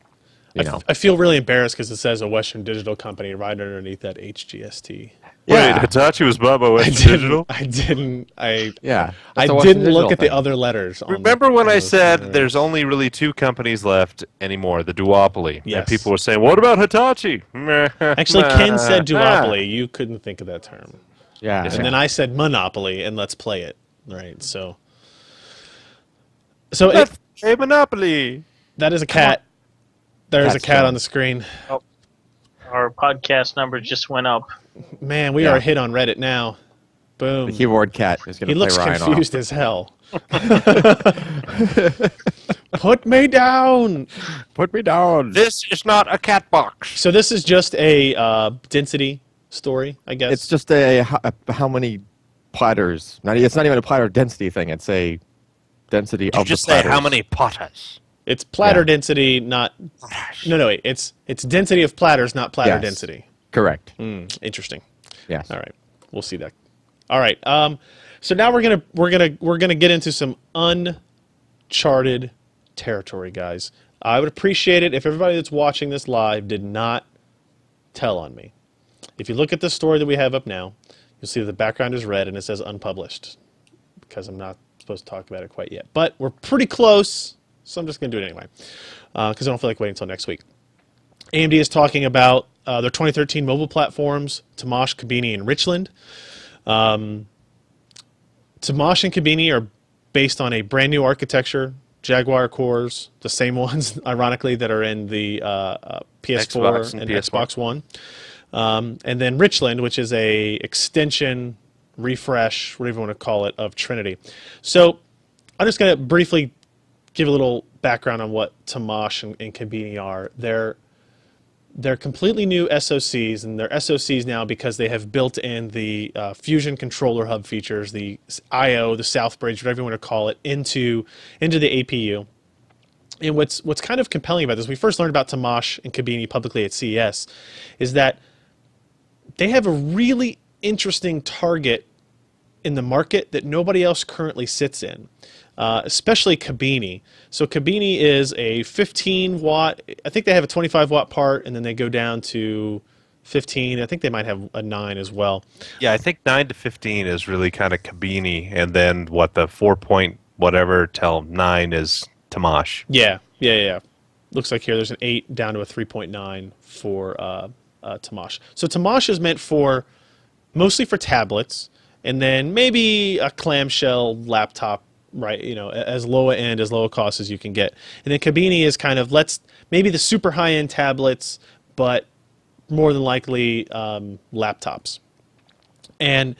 I feel really embarrassed because it says a Western Digital company right underneath that HGST. Yeah. Wait, Hitachi was bought by Western Digital? I didn't look look at the other letters. Remember when I said there's only really 2 companies left anymore, the duopoly? Yes. And people were saying, what about Hitachi? Actually, Ken said duopoly. You couldn't think of that term. Yeah. And then I said monopoly, and let's play it. Right, so Let's play Monopoly. that is a cat. There is a Cat's cat done. on the screen. Our podcast number just went up. Man, we are a hit on Reddit now. Boom. The keyboard cat is going He to play looks Ryan confused as hell. Put me down. off. Put me down. This is not a cat box. So this is just a density story, I guess. It's just how many platters. It's not even a platter density thing. It's a density You of just the say platters. how many potters. It's platter Yeah. density, not. No, wait. It's density of platters, not platter Yes. density. Correct. Interesting. Yes. All right, we'll see that. All right. So now we're gonna get into some uncharted territory, guys. I would appreciate it if everybody that's watching this live did not tell on me. If you look at the story that we have up now, you'll see that the background is red and it says unpublished because I'm not supposed to talk about it quite yet. But we're pretty close. so I'm just going to do it anyway because I don't feel like waiting until next week. AMD is talking about their 2013 mobile platforms, Temash, Kabini, and Richland. Temash and Kabini are based on a brand new architecture, Jaguar cores, the same ones, ironically, that are in the PS4 Xbox and PS4. Xbox One. And then Richland, which is a extension, refresh, whatever you want to call it, of Trinity. So I'm just going to briefly give a little background on what Temash and Kabini are. They're completely new SoCs, and they're SoCs now because they have built in the Fusion Controller Hub features, the I/O, the Southbridge, whatever you want to call it, into the APU. And what's kind of compelling about this, we first learned about Temash and Kabini publicly at CES, is that they have a really interesting target in the market that nobody else currently sits in, especially Kabini. So Kabini is a 15 watt, I think they have a 25 watt part, and then they go down to 15. I think they might have a 9 as well. Yeah, I think 9 to 15 is really kind of Kabini, and then the 4 point whatever till 9 is Temash. Yeah. Looks like here there's an 8 down to a 3.9 for Temash. So Temash is meant for mostly for tablets, and then maybe a clamshell laptop, right? As low end, as low a cost as you can get. And then Kabini is kind of maybe the super high end tablets, but more than likely laptops. And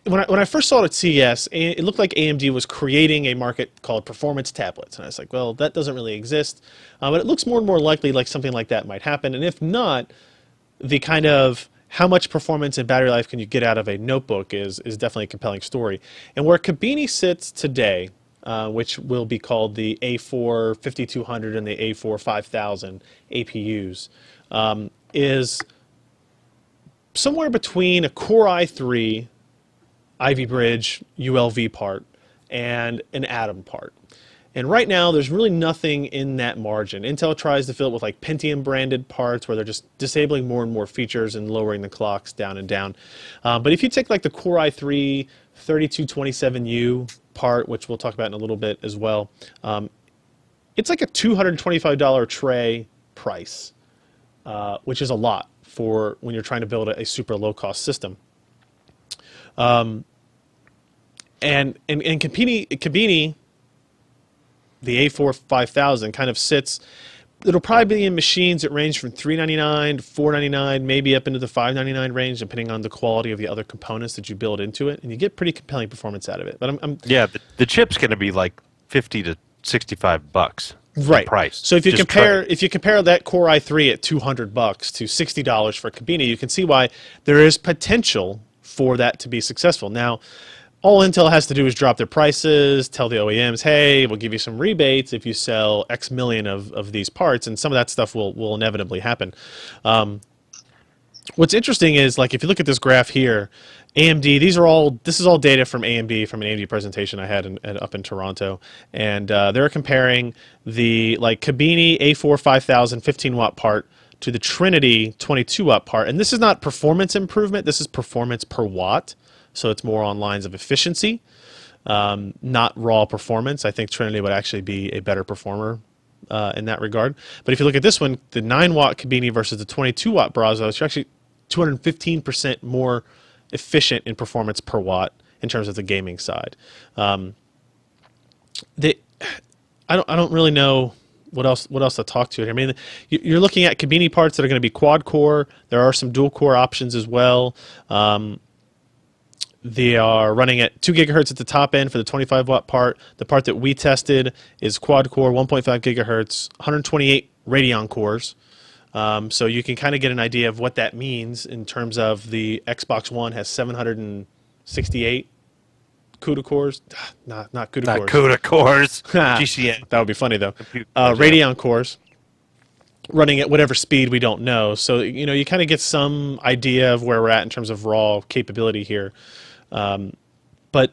when I first saw it at CES, it looked like AMD was creating a market called performance tablets, and I was like, well, that doesn't really exist. But it looks more and more likely like something like that might happen. And if not, the kind of how much performance and battery life can you get out of a notebook is definitely a compelling story. And where Kabini sits today, which will be called the A4 5200 and the A4 5000 APUs, is somewhere between a Core i3 Ivy Bridge ULV part and an Atom part. And right now, there's really nothing in that margin. Intel tries to fill it with like Pentium branded parts where they're just disabling more and more features and lowering the clocks down and down. But if you take like the Core i3 3227U part, which we'll talk about in a little bit as well, it's like a $225 tray price, which is a lot for when you're trying to build a super low cost system. And Kabini, the A4 5000 kind of sits, it'll probably be in machines that range from $399 to $499, maybe up into the $599 range, depending on the quality of the other components that you build into it, and you get pretty compelling performance out of it. But yeah, the chip's going to be like $50 to $65. Right. Price. So if you compare that Core i3 at $200 to $60 for Kabini, you can see why there is potential for that to be successful. Now, all Intel has to do is drop their prices, tell the OEMs, hey, we'll give you some rebates if you sell X million of these parts, and some of that stuff will inevitably happen. What's interesting is, like, if you look at this graph here, AMD, this is all data from AMD, from an AMD presentation I had up in Toronto, and they're comparing the Kabini A4 5000 15 watt part to the Trinity 22 watt part, and this is not performance improvement, this is performance per watt. So it's more on lines of efficiency, not raw performance. I think Trinity would actually be a better performer in that regard. But if you look at this one, the 9 watt Kabini versus the 22 watt Brazos, you're actually 215% more efficient in performance per watt in terms of the gaming side. I don't really know what else to talk to here. I mean, you're looking at Kabini parts that are going to be quad core. There are some dual core options as well. They are running at 2 gigahertz at the top end for the 25 watt part. The part that we tested is quad core, 1.5 gigahertz, 128 Radeon cores. So you can kind of get an idea of what that means in terms of the Xbox One has 768 CUDA cores. Not CUDA Not cores. CUDA cores. GCN. That would be funny though. Radeon cores running at whatever speed we don't know. So you kind of get some idea of where we're at in terms of raw capability here. But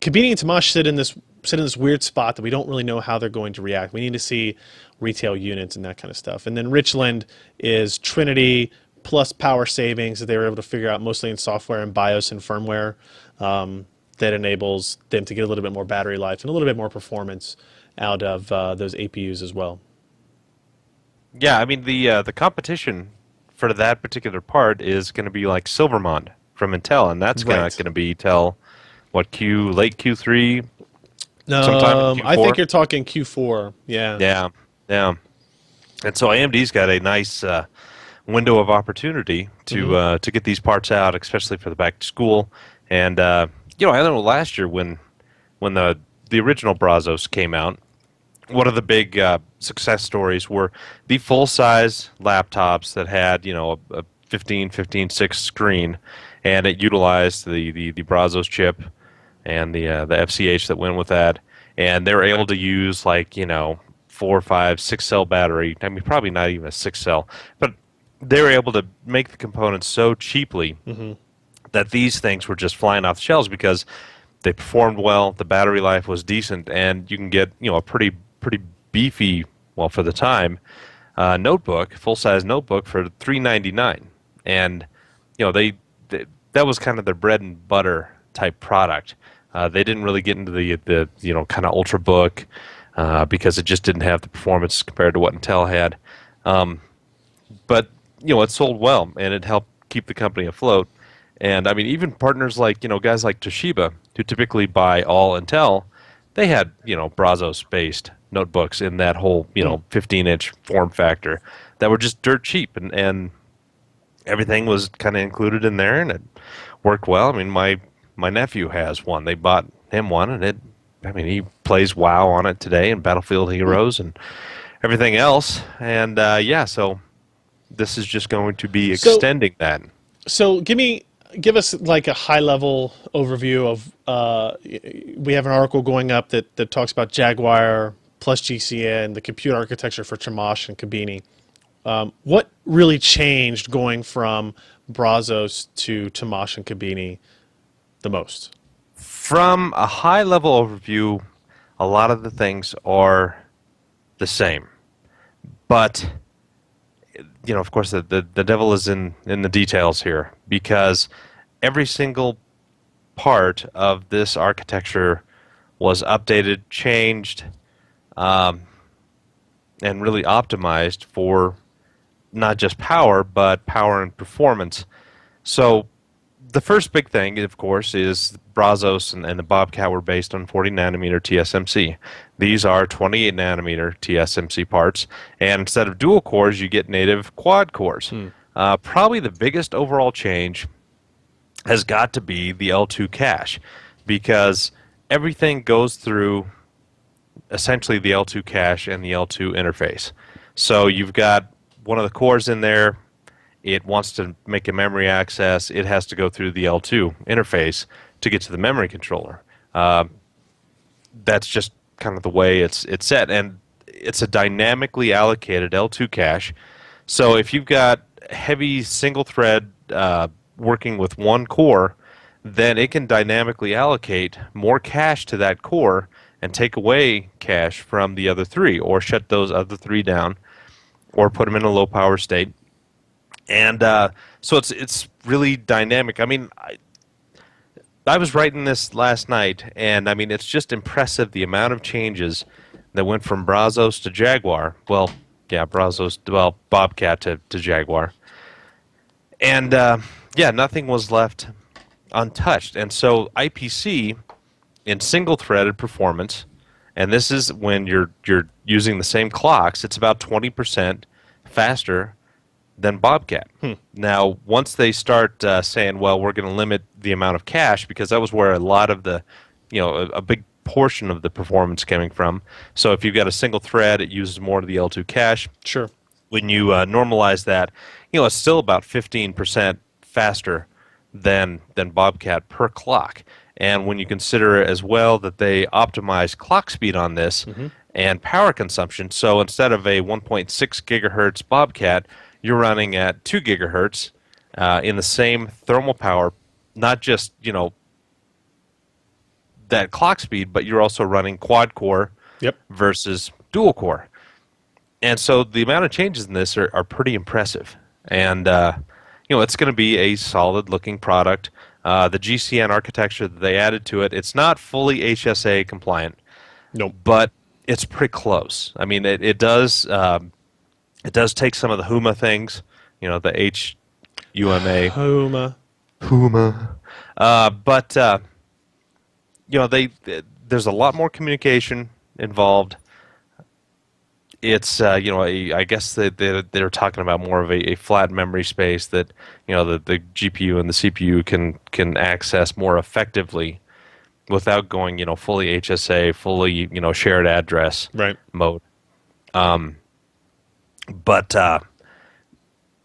Kabini and Temash sit in this weird spot that we don't really know how they're going to react. We need to see retail units and that kind of stuff. And then Richland is Trinity plus power savings that they were able to figure out mostly in software and BIOS and firmware. that enables them to get a little bit more battery life and a little bit more performance out of those APUs as well. Yeah, I mean the competition for that particular part is going to be like Silvermond from Intel, and that's Right. going to be till what late Q3, sometime in Q4. I think you're talking Q4. Yeah. Yeah, yeah. And so AMD's got a nice window of opportunity to get these parts out, especially for the back to school. And I know last year when the original Brazos came out, one of the big success stories were the full-size laptops that had a 15.6 screen, and it utilized the Brazos chip and the FCH that went with that, and they were able to use 4, 5, 6 cell battery. I mean, probably not even a 6 cell, but they were able to make the components so cheaply that these things were just flying off the shelves because they performed well, the battery life was decent, and you can get a pretty beefy, well for the time, notebook, full size notebook for $399, and they that was kind of their bread and butter type product. They didn't really get into the kind of ultrabook because it just didn't have the performance compared to what Intel had, but it sold well and it helped keep the company afloat. And I mean, even partners like guys like Toshiba, who typically buy all Intel, they had Brazos based notebooks in that whole 15-inch form factor that were just dirt cheap, and everything was kind of included in there, and it worked well. I mean, my nephew has one. They bought him one, and he plays WoW on it today and Battlefield Heroes and everything else. And so this is just going to be extending that. So give us like a high level overview of we have an article going up that talks about Jaguar plus GCN, the compute architecture for Temash and Kabini. What really changed going from Brazos to Temash and Kabini the most? From a high level overview, a lot of the things are the same, but of course the devil is in the details here, because every single part of this architecture was updated, changed, and really optimized for not just power, but power and performance. So the first big thing, of course, is Brazos and the Bobcat were based on 40 nanometer TSMC. These are 28 nanometer TSMC parts, and instead of dual cores, you get native quad cores. Probably the biggest overall change has got to be the L2 cache, because everything goes through essentially the L2 cache and the L2 interface. So you've got one of the cores in there, it wants to make a memory access, it has to go through the L2 interface to get to the memory controller. That's just kind of the way it's set, and it's a dynamically allocated L2 cache. So if you've got heavy single thread working with one core, then it can dynamically allocate more cache to that core and take away cache from the other three, or shut those other three down, or put them in a low power state. And so it's really dynamic. I mean, I was writing this last night, and I mean, it's just impressive the amount of changes that went from Brazos to Jaguar. Well, yeah, Bobcat to Jaguar. And nothing was left untouched. And so IPC in single-threaded performance, and this is when you're using the same clocks, it's about 20% faster than Bobcat. Now, once they start saying, well, we're going to limit the amount of cache, because that was where a lot of the, a big portion of the performance coming from. So if you've got a single thread, it uses more of the L2 cache. Sure. When you normalize that, it's still about 15% faster than Bobcat per clock. And when you consider as well that they optimize clock speed on this and power consumption, so instead of a 1.6 gigahertz Bobcat, you're running at 2 gigahertz in the same thermal power, not just, that clock speed, but you're also running quad core versus dual core. And so the amount of changes in this are pretty impressive. And, it's going to be a solid looking product. The GCN architecture that they added to it, it's not fully HSA compliant, Nope. but it's pretty close. I mean, it does take some of the HUMA things, you know, the HUMA. Homa. HUMA. But you know, there's a lot more communication involved. It's you know, I guess they're talking about more of a flat memory space that, you know, the GPU and the CPU can access more effectively without going, you know, fully HSA, fully, you know, shared address Right. mode. But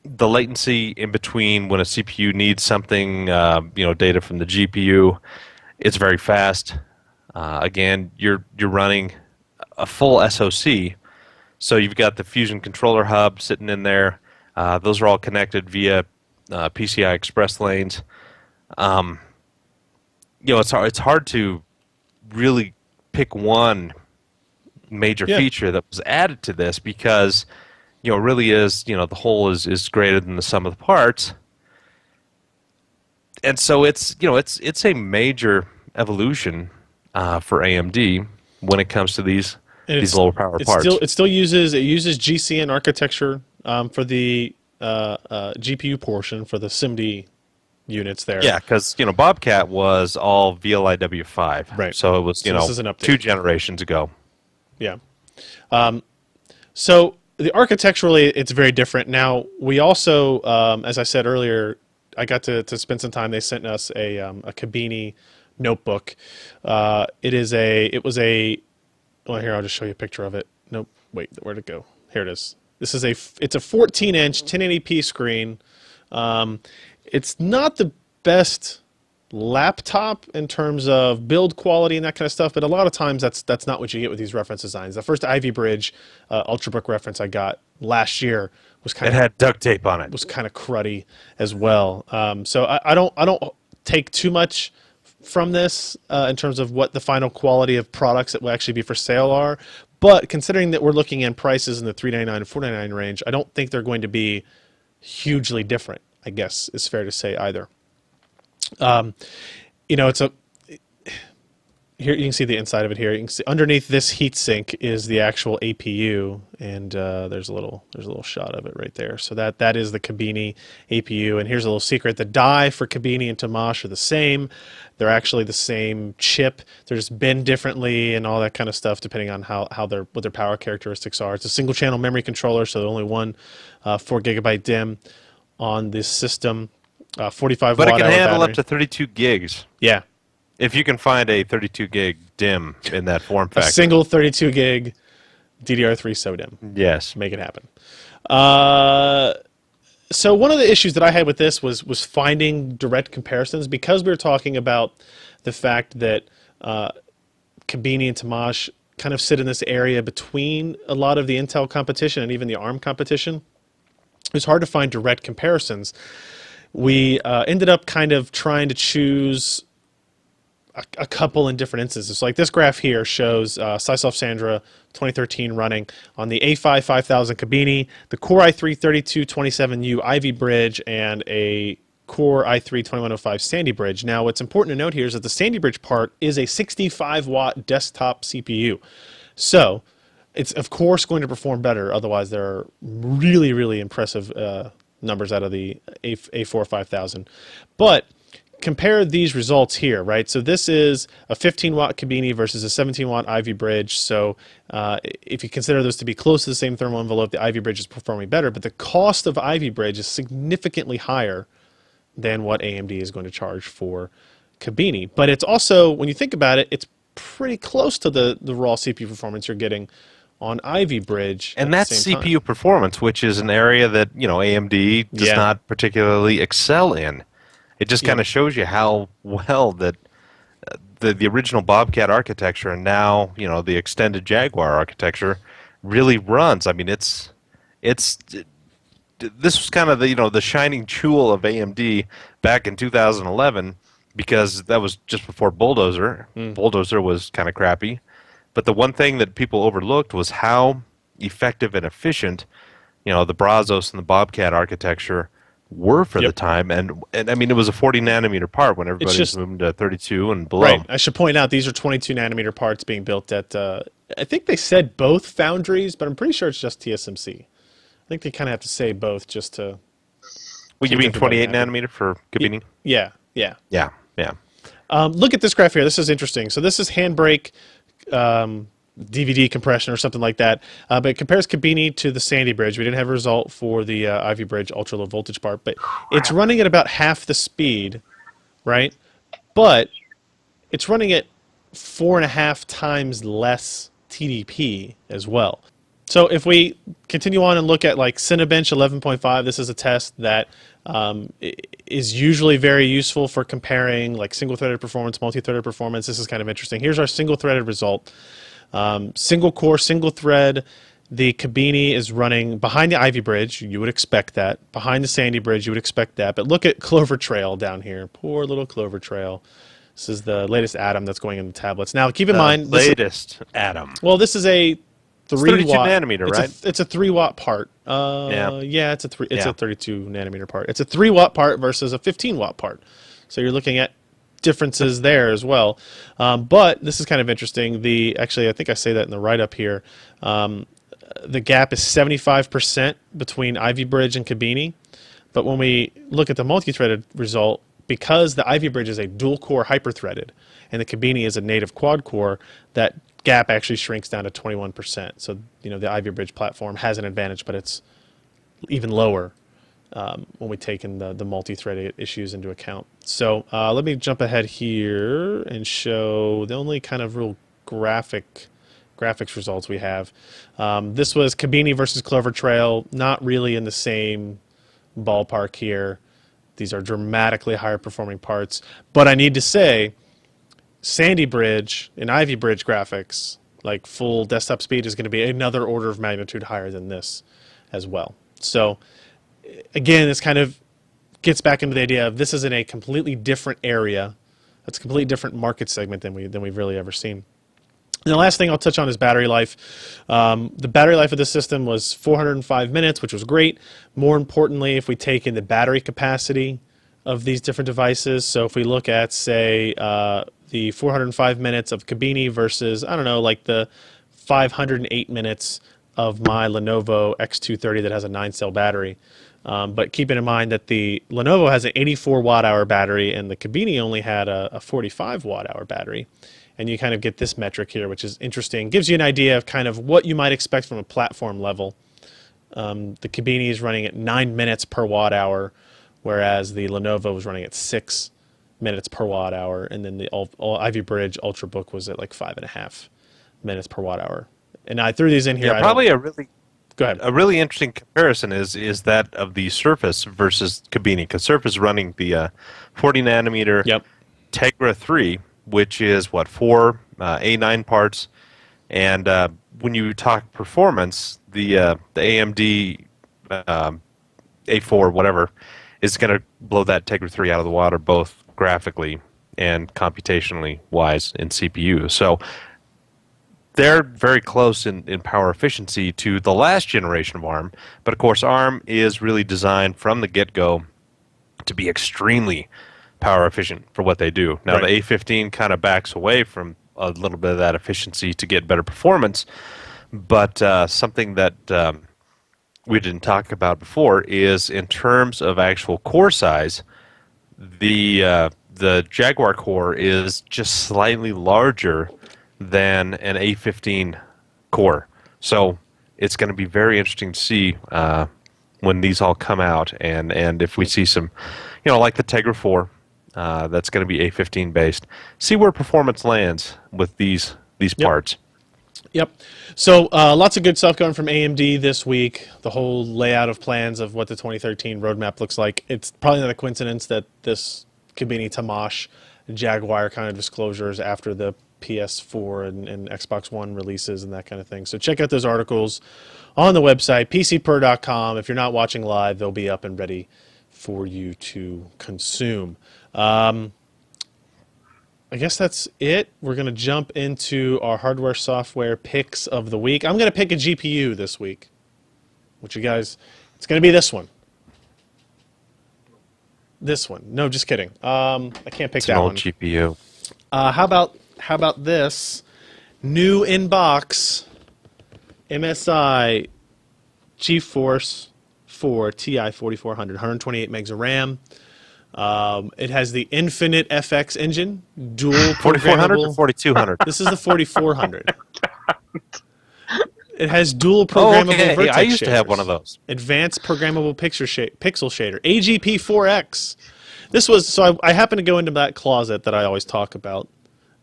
the latency in between when a CPU needs something, you know, data from the GPU, it's very fast. Again, you're running a full SoC, so you've got the Fusion Controller Hub sitting in there. Those are all connected via PCI Express lanes. You know, it's hard to really pick one major Yeah. feature that was added to this because, you know, it really is, you know, the whole is greater than the sum of the parts. And so it's, you know, it's a major evolution for AMD when it comes to these lower power parts. It uses GCN architecture for the GPU portion for the SIMD units there. Yeah, because, you know, Bobcat was all VLIW5. Right. So it was, you So this know, is an update. 2 generations ago. Yeah. So the architecturally, it's very different. Now, we also, as I said earlier, I got to spend some time. They sent us a Kabini notebook. Well, here, I'll just show you a picture of it. Nope. Wait, where'd it go? Here it is. It's a 14-inch 1080p screen. It's not the best laptop in terms of build quality and that kind of stuff, but a lot of times that's not what you get with these reference designs. The first Ivy Bridge Ultrabook reference I got last year was It had duct tape on it. was kind of cruddy as well. So I don't take too much from this in terms of what the final quality of products that will actually be for sale are. But considering that we're looking at prices in the $399 to $499 range, I don't think they're going to be hugely different, I guess is fair to say either. You know, here you can see the inside of it here. You can see underneath this heatsink is the actual APU, and there's a little shot of it right there. So that is the Kabini APU, and here's a little secret: the die for Kabini and Tamash are the same. They're actually the same chip. They're just bend differently and all that kind of stuff, depending on what their power characteristics are. It's a single channel memory controller, so only one 4 gigabyte DIMM on this system. 45 But it watt can hour handle battery. up to 32 gigs. Yeah. If you can find a 32 gig DIMM in that form A factor. single 32 gig DDR3 SODIMM. Yes. Make it happen. So one of the issues that I had with this was finding direct comparisons, because we were talking about the fact that Kabini and Tamash kind of sit in this area between a lot of the Intel competition and even the ARM competition. It was hard to find direct comparisons. We ended up kind of trying to choose a couple in different instances. So like this graph here shows Sysoft Sandra 2013 running on the A5 5000 Kabini, the Core i3-3227U Ivy Bridge, and a Core i3-2105 Sandy Bridge. Now what's important to note here is that the Sandy Bridge part is a 65-watt desktop CPU. So it's of course going to perform better, otherwise there are really, really impressive numbers out of the A4 5000. But compare these results here, right? So this is a 15-watt Kabini versus a 17-watt Ivy Bridge. So if you consider those to be close to the same thermal envelope, the Ivy Bridge is performing better, but the cost of Ivy Bridge is significantly higher than what AMD is going to charge for Kabini. But it's also, when you think about it, it's pretty close to the raw CPU performance you're getting on Ivy Bridge. And that's CPU performance, which is an area that, you know, AMD does not particularly excel in. It just kind of shows you how well that the original Bobcat architecture and now, you know, the extended Jaguar architecture really runs. I mean, this was kind of the, you know, the shining jewel of AMD back in 2011, because that was just before Bulldozer. Bulldozer was kind of crappy. But the one thing that people overlooked was how effective and efficient, you know, the Brazos and the Bobcat architecture were for the Yep. time, and I mean it was a 40 nanometer part when everybody's just- moving to 32 and below. Right. I should point out these are 22 nanometer parts being built at. I think they said both foundries, but I'm pretty sure it's just TSMC. I think they kind of have to say both just to. Well, you keep mean everybody 28 happy. nanometer for Kabini? Yeah. Yeah. Yeah, yeah. Look at this graph here. This is interesting. So this is Handbrake DVD compression or something like that. But it compares Kabini to the Sandy Bridge. We didn't have a result for the Ivy Bridge ultra low voltage part, but it's running at about half the speed, right? But it's running at 4.5 times less TDP as well. So if we continue on and look at like Cinebench 11.5, this is a test that is usually very useful for comparing like single-threaded performance, multi-threaded performance. This is kind of interesting. Here's our single-threaded result. Single core, single thread. The Kabini is running behind the Ivy Bridge. You would expect that. Behind the Sandy Bridge, you would expect that. But look at Clover Trail down here. Poor little Clover Trail. This is the latest Atom that's going in the tablets. Now, keep in mind, Latest Atom. this is a 32 3-watt nanometer, right? It's a 3-watt part. Yeah. It's a Yeah. 32 nanometer part. It's a 3-watt part versus a 15-watt part. So you're looking at differences there as well. But this is kind of interesting. Actually, I think I say that in the write-up here. The gap is 75% between Ivy Bridge and Kabini. But when we look at the multi-threaded result, because the Ivy Bridge is a dual-core hyper-threaded and the Kabini is a native quad-core, that gap actually shrinks down to 21%. So, the Ivy Bridge platform has an advantage, but it's even lower when we take in the multi-threaded issues into account. So let me jump ahead here and show the only kind of real graphics results we have. This was Kabini versus Clover Trail, not really in the same ballpark here. These are dramatically higher performing parts. But I need to say, Sandy Bridge and Ivy Bridge graphics, like full desktop speed, is going to be another order of magnitude higher than this as well. So again, this kind of gets back into the idea of this is in a completely different area. It's a completely different market segment than we've really ever seen. And the last thing I'll touch on is battery life. The battery life of this system was 405 minutes, which was great. More importantly, if we take in the battery capacity of these different devices, so if we look at, say, the 405 minutes of Kabini versus, I don't know, like the 508 minutes of my Lenovo X230 that has a 9-cell battery. But keeping in mind that the Lenovo has an 84 watt-hour battery and the Kabini only had a 45 watt-hour battery. And you kind of get this metric here, which is interesting. Gives you an idea of kind of what you might expect from a platform level. The Kabini is running at 9 minutes per watt-hour, whereas the Lenovo was running at 6 minutes per watt-hour. And then the Ivy Bridge Ultrabook was at like 5.5 minutes per watt-hour. And I threw these in here. Yeah, probably Go ahead. a really interesting comparison is that of the Surface versus Kabini, because Surface is running the 40 nanometer Yep. Tegra 3, which is what, 4 A9 parts, and when you talk performance, the AMD A4 whatever is going to blow that Tegra 3 out of the water, both graphically and computationally wise in CPU. So they're very close in power efficiency to the last generation of ARM, but of course ARM is really designed from the get-go to be extremely power efficient for what they do. Now Right. the A15 kind of backs away from a little bit of that efficiency to get better performance, but something that we didn't talk about before is in terms of actual core size, the Jaguar core is just slightly larger than an A15 core. So it's going to be very interesting to see when these all come out, and if we see some, like the Tegra 4, that's going to be A15 based. See where performance lands with these parts. Yep. So lots of good stuff going from AMD this week. The whole layout of plans of what the 2013 roadmap looks like. It's probably not a coincidence that this Kabini Tamash Jaguar kind of disclosures after the PS4 and Xbox One releases and that kind of thing. So check out those articles on the website, pcper.com. If you're not watching live, they'll be up and ready for you to consume. I guess that's it. We're going to jump into our hardware software picks of the week. I'm going to pick a GPU this week. It's going to be this one. this one. No, just kidding. I can't pick It's an that old one. GPU. How about this new in box MSI GeForce 4 Ti 4400, 128 megs of RAM. It has the Infinite FX engine, dual 4400 or programmable. 4200? This is the 4400. It has dual Oh, programmable okay. vertex I used to have shaders. one of those. Advanced programmable pixel shader, AGP4X. This was so I happened to go into that closet that I always talk about,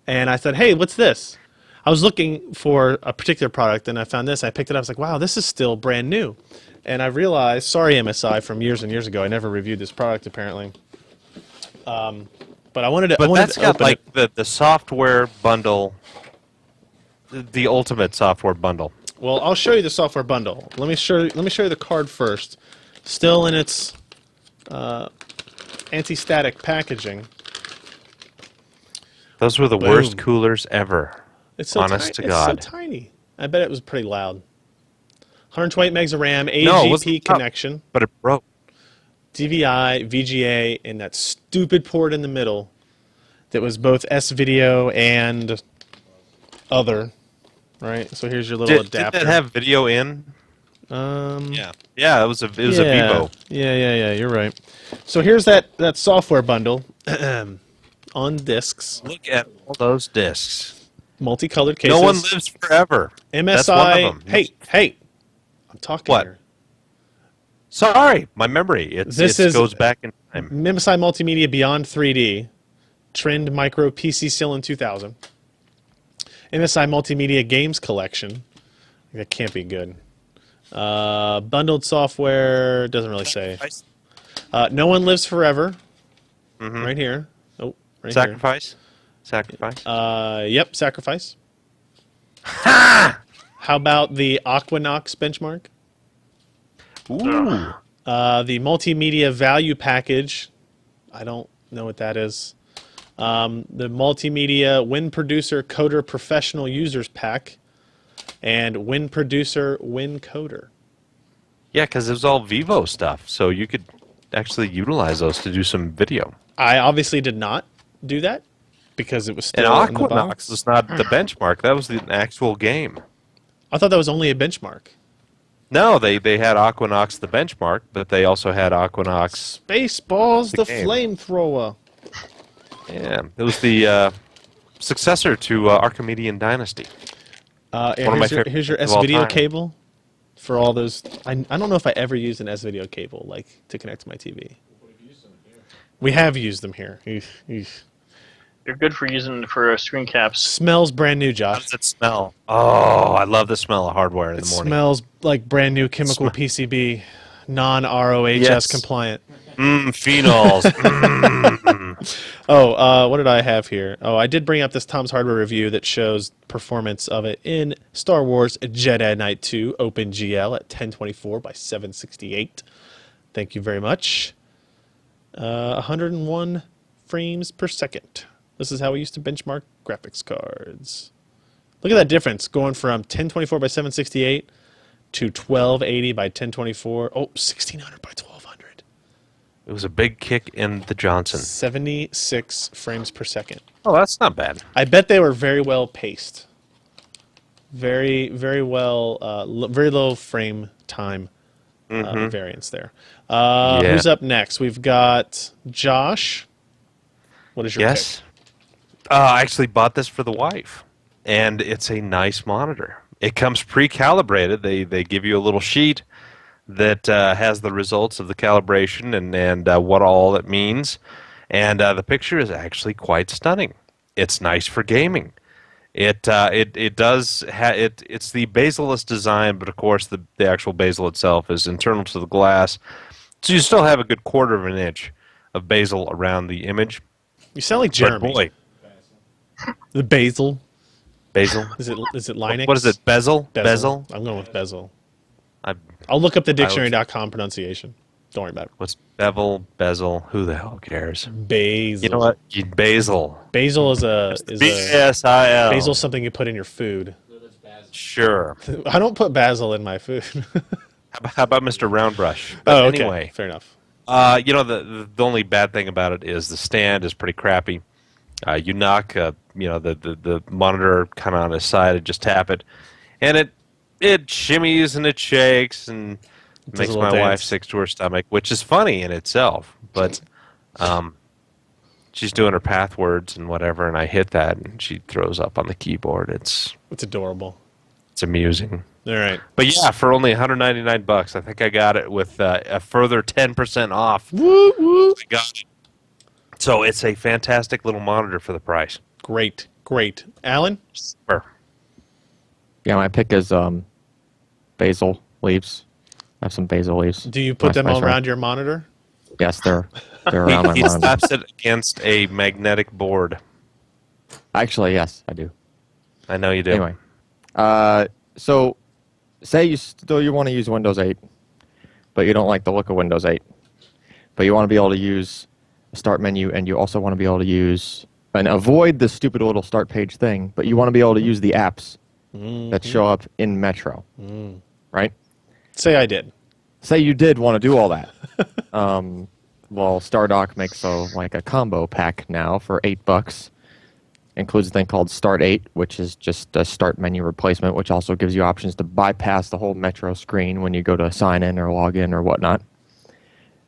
and I said, "Hey, what's this?" I was looking for a particular product, and I found this. I picked it up. I was like, "Wow, this is still brand new," and I realized, sorry MSI, from years and years ago, I never reviewed this product apparently. But I wanted to. I But wanted that's to got open like it. the software bundle, the ultimate software bundle. Well, I'll show you the software bundle. Let me show you the card first. Still in its anti-static packaging. Those were the Boom. worst coolers ever. It's so Honest to It's God. so tiny. I bet it was pretty loud. 128 megs of RAM, No, it wasn't AGP loud. connection, But it broke. DVI, VGA, and that stupid port in the middle that was both S-Video and other. Right? So here's your little Did adapter. that have video in? Yeah. Yeah, it was a Vivo. Yeah, you're right. So here's that software bundle on discs, Look at all those discs. multicolored cases. No one lives forever. MSI. That's one of them. Hey, I'm talking What? here. Sorry, my memory. It goes back in time. MSI Multimedia Beyond 3D, Trend Micro PC Cylin 2000, MSI Multimedia Games Collection. That can't be good. Bundled software doesn't really say. No One Lives Forever. Right here. Oh, right Sacrifice. Sacrifice. here. Yep, Sacrifice. How about the Aquanox benchmark? Ooh. The multimedia value package. I don't know what that is. The multimedia Win Producer Coder Professional Users Pack, and Win Producer Win Coder. Yeah, because it was all Vivo stuff, so you could actually utilize those to do some video. I obviously did not do that because it was And still in the Aquanox box. was not the benchmark. That was the actual game. I thought that was only a benchmark. No, they had Aquanox the benchmark, but they also had Aquanox. Spaceballs, the game. flamethrower. Yeah, it was the successor to Archimedean Dynasty. And One of my favorites here's your of all S-Video time. cable for all those. I don't know if I ever used an S-Video cable like to connect to my TV. We have used them here. Eesh, eesh. They're good for using for screen caps. Smells brand new, How Josh. does it smell? Oh, I love the smell of hardware in It the morning. smells like brand new chemical PCB, non-ROHS Yes. compliant. Phenols. Oh, what did I have here? Oh, I did bring up this Tom's Hardware review that shows performance of it in Star Wars Jedi Knight 2 OpenGL at 1024 by 768. Thank you very much. 101 frames per second. This is how we used to benchmark graphics cards. Look at that difference going from 1024 by 768 to 1280 by 1024. Oh, 1600 by 1200. It was a big kick in the Johnson. 76 frames per second. Oh, that's not bad. I bet they were very well paced. Very, very well, very low frame time variance there. Yeah. Who's up next? We've got Josh. What is your Yes. I actually bought this for the wife, and it's a nice monitor. It comes pre-calibrated. They give you a little sheet that has the results of the calibration and what all it means, and the picture is actually quite stunning. It's nice for gaming. It does it's the bezel-less design, but of course the actual bezel itself is internal to the glass, so you still have a good quarter of an inch of bezel around the image. pick? You sound like Jeremy. But boy, The basil. bezel. Is it Linux? What is it? Bezel? Bezel? I'm going with bezel. I, I'll look up the dictionary.com pronunciation. Don't worry about it. what's bevel? Bezel? Who the hell cares? Basil. You know what? Basil. Basil is a B-S-I-L. basil's something you put in your food. Sure. I don't put basil in my food. How about Mr. Roundbrush? Oh, But okay. anyway, Fair enough. You know, the only bad thing about it is the stand is pretty crappy. You knock, you know, the monitor kind of on its side, and just tap it, and it shimmies and it shakes and does makes a my little wife dance. sick to her stomach, which is funny in itself. But she's doing her path words and whatever, and I hit that, and she throws up on the keyboard. It's adorable. amusing. All right. But yeah, for only $199, I think I got it with a further 10% off. Woo woo. I got it. So it's a fantastic little monitor for the price. Great, great. Alan? Sure. Yeah, my pick is basil leaves. I have some basil leaves. Do you put them Nice all one. around your monitor? Yes, they're around my He monitor. slaps it against a magnetic board. Actually, yes, I do. I know you do. Anyway, so say you want to use Windows 8, but you don't like the look of Windows 8, but you want to be able to use a start menu, and you also want to be able to use and avoid the stupid little start page thing, but you want to be able to use the apps that show up in Metro, right? Say I did. Say you did want to do all that. Well, StarDock makes a combo pack now for $8. Includes a thing called Start 8, which is just a start menu replacement, which also gives you options to bypass the whole Metro screen when you go to sign in or log in or whatnot.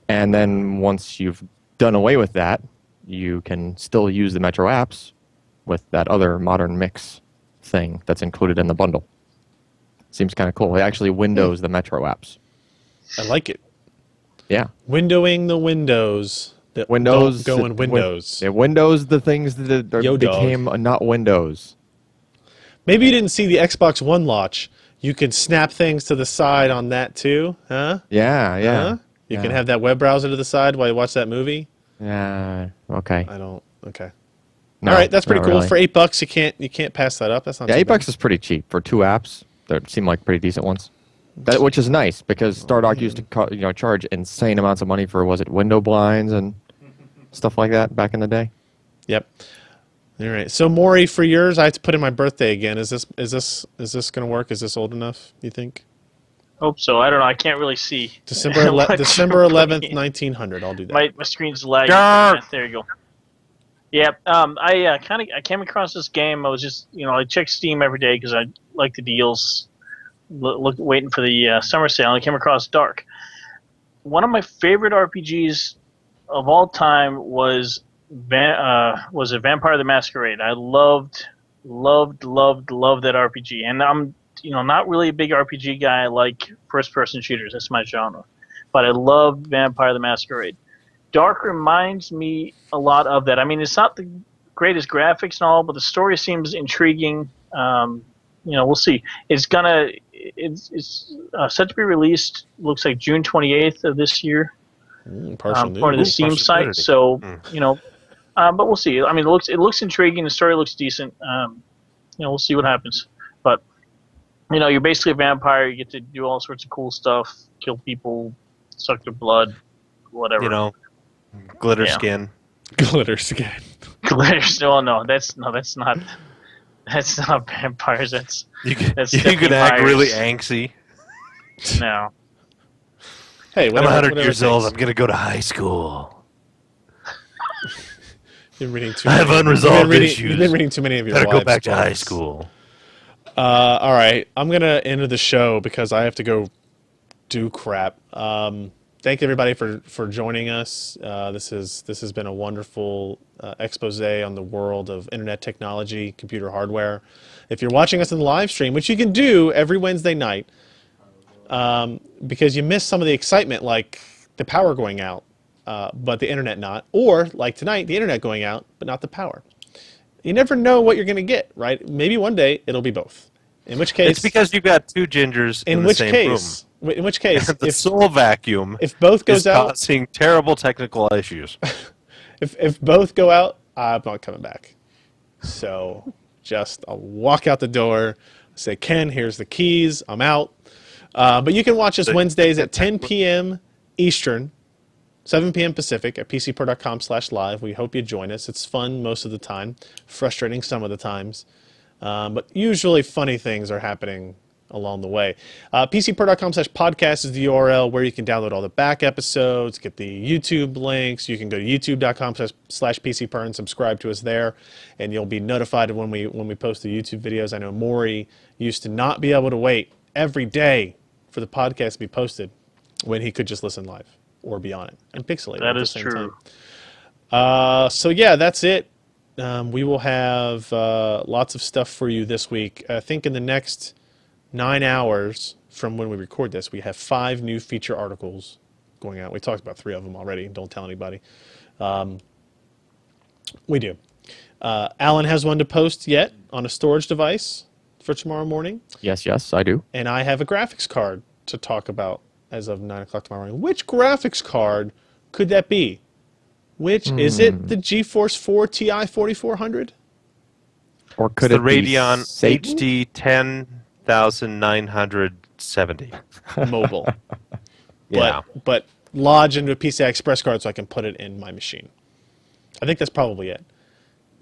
And then once you've done away with that, you can still use the Metro apps with that other modern mix thing that's included in the bundle. Seems kind of cool. It actually windows the Metro apps. I like it. Yeah. Windowing the windows that Windows don't go in Windows. It windows the things that Yo, dog. became not Windows. Maybe you didn't see the Xbox One launch. You can snap things to the side on that too, huh? Yeah, yeah. Huh? You can Yeah. have that web browser to the side while you watch that movie. Yeah. Okay. I don't. Okay. No, All right, that's pretty not cool. really. For $8, you can't pass that up. That's not. Yeah, too $8 bad. is pretty cheap for two apps. They seem like pretty decent ones. Which is nice because StarDock used to charge insane amounts of money for window blinds and stuff like that back in the day. Yep. All right. So Maury, for yours, I have to put in my birthday again. Is this going to work? Is this old enough? You think? Hope so. I don't know. I can't really see. December what December you're 11th, putting. 1900. I'll do that. My screen's lagging. Yarr! There you go. Yeah. I came across this game. I was just I check Steam every day because I like the deals. Waiting for the summer sale, and I came across Dark. One of my favorite RPGs of all time was a Vampire the Masquerade. I loved that RPG, and I'm not really a big RPG guy. I like first-person shooters. That's my genre, but I love Vampire the Masquerade. Dark reminds me a lot of that. I mean, it's not the greatest graphics and all, but the story seems intriguing. We'll see. It's set to be released. Looks like June 28th of this year. Partial news. Part of the Ooh, Steam partial site. nudity. So but we'll see. I mean, it looks intriguing. The story looks decent. We'll see what happens. But you're basically a vampire. You get to do all sorts of cool stuff, kill people, suck their blood, whatever. Glitter Yeah. skin. Glitters again. Glitters. No, that's not. That's not vampires. That's You can definitely act really fires. angsty. No. Hey, I'm whatever, 100 whatever years it old. takes. I'm going to go to high school. You've been reading too I have many- unresolved you've been reading- issues. You've been reading too many of your Better go wives' back to high books. school. All right, I'm gonna end the show because I have to go do crap. Thank everybody for joining us. This has been a wonderful expose on the world of internet technology, computer hardware. If you're watching us in the live stream, which you can do every Wednesday night, because you miss some of the excitement, like the power going out, but the internet not, or like tonight, the internet going out, but not the power. You never know what you're going to get, right? Maybe one day it'll be both. In which case, It's because you've got two gingers in the which same case, in which case, room. The if soul vacuum if both is goes out, causing terrible technical issues. if both go out, I'm not coming back. So just I'll walk out the door, say, Ken, here's the keys. I'm out. But you can watch us Wednesdays at 10 p.m. Eastern, 7 p.m. Pacific at pcpro.com/live. We hope you join us. It's fun most of the time, frustrating some of the times. But usually funny things are happening along the way. PCPer.com/podcast is the URL where you can download all the back episodes, get the YouTube links. You can go to youtube.com/PCPer and subscribe to us there, and you'll be notified when we post the YouTube videos. I know Maury used to not be able to wait every day for the podcast to be posted when he could just listen live or be on it and pixelate it at That the is same true. time. So yeah, that's it. We will have lots of stuff for you this week. I think in the next 9 hours from when we record this, we have 5 new feature articles going out. We talked about 3 of them already. Don't tell anybody. We do. Alan has one to post yet on a storage device for tomorrow morning. Yes, I do. And I have a graphics card to talk about as of 9 o'clock tomorrow morning. Which graphics card could that be? Which is it? The GeForce 4 Ti 4400? Or could the it be Radeon Satan? HD 10970. Mobile. Yeah. But lodge into a PCI Express card so I can put it in my machine. I think that's probably it.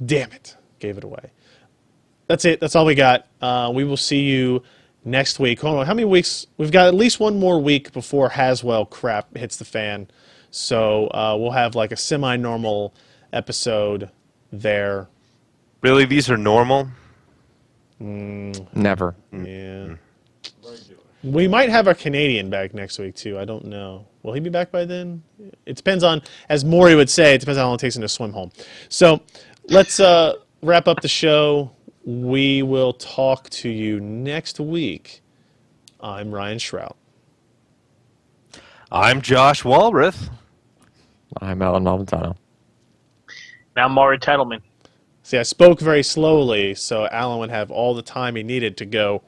Damn it. Gave it away. That's it. That's all we got. We will see you next week. Hold on. How many weeks? We've got at least one more week before Haswell crap hits the fan. So we'll have like a semi-normal episode there. Really, these are normal? Never. Yeah. We might have our Canadian back next week, too. I don't know. Will he be back by then? It depends on, as Maury would say, it depends on how long it takes him to swim home. So let's wrap up the show. We will talk to you next week. I'm Ryan Shrout. I'm Josh Walrath. I'm Alan Malventano. Now Maury Tettleman. See, I spoke very slowly, so Alan would have all the time he needed to go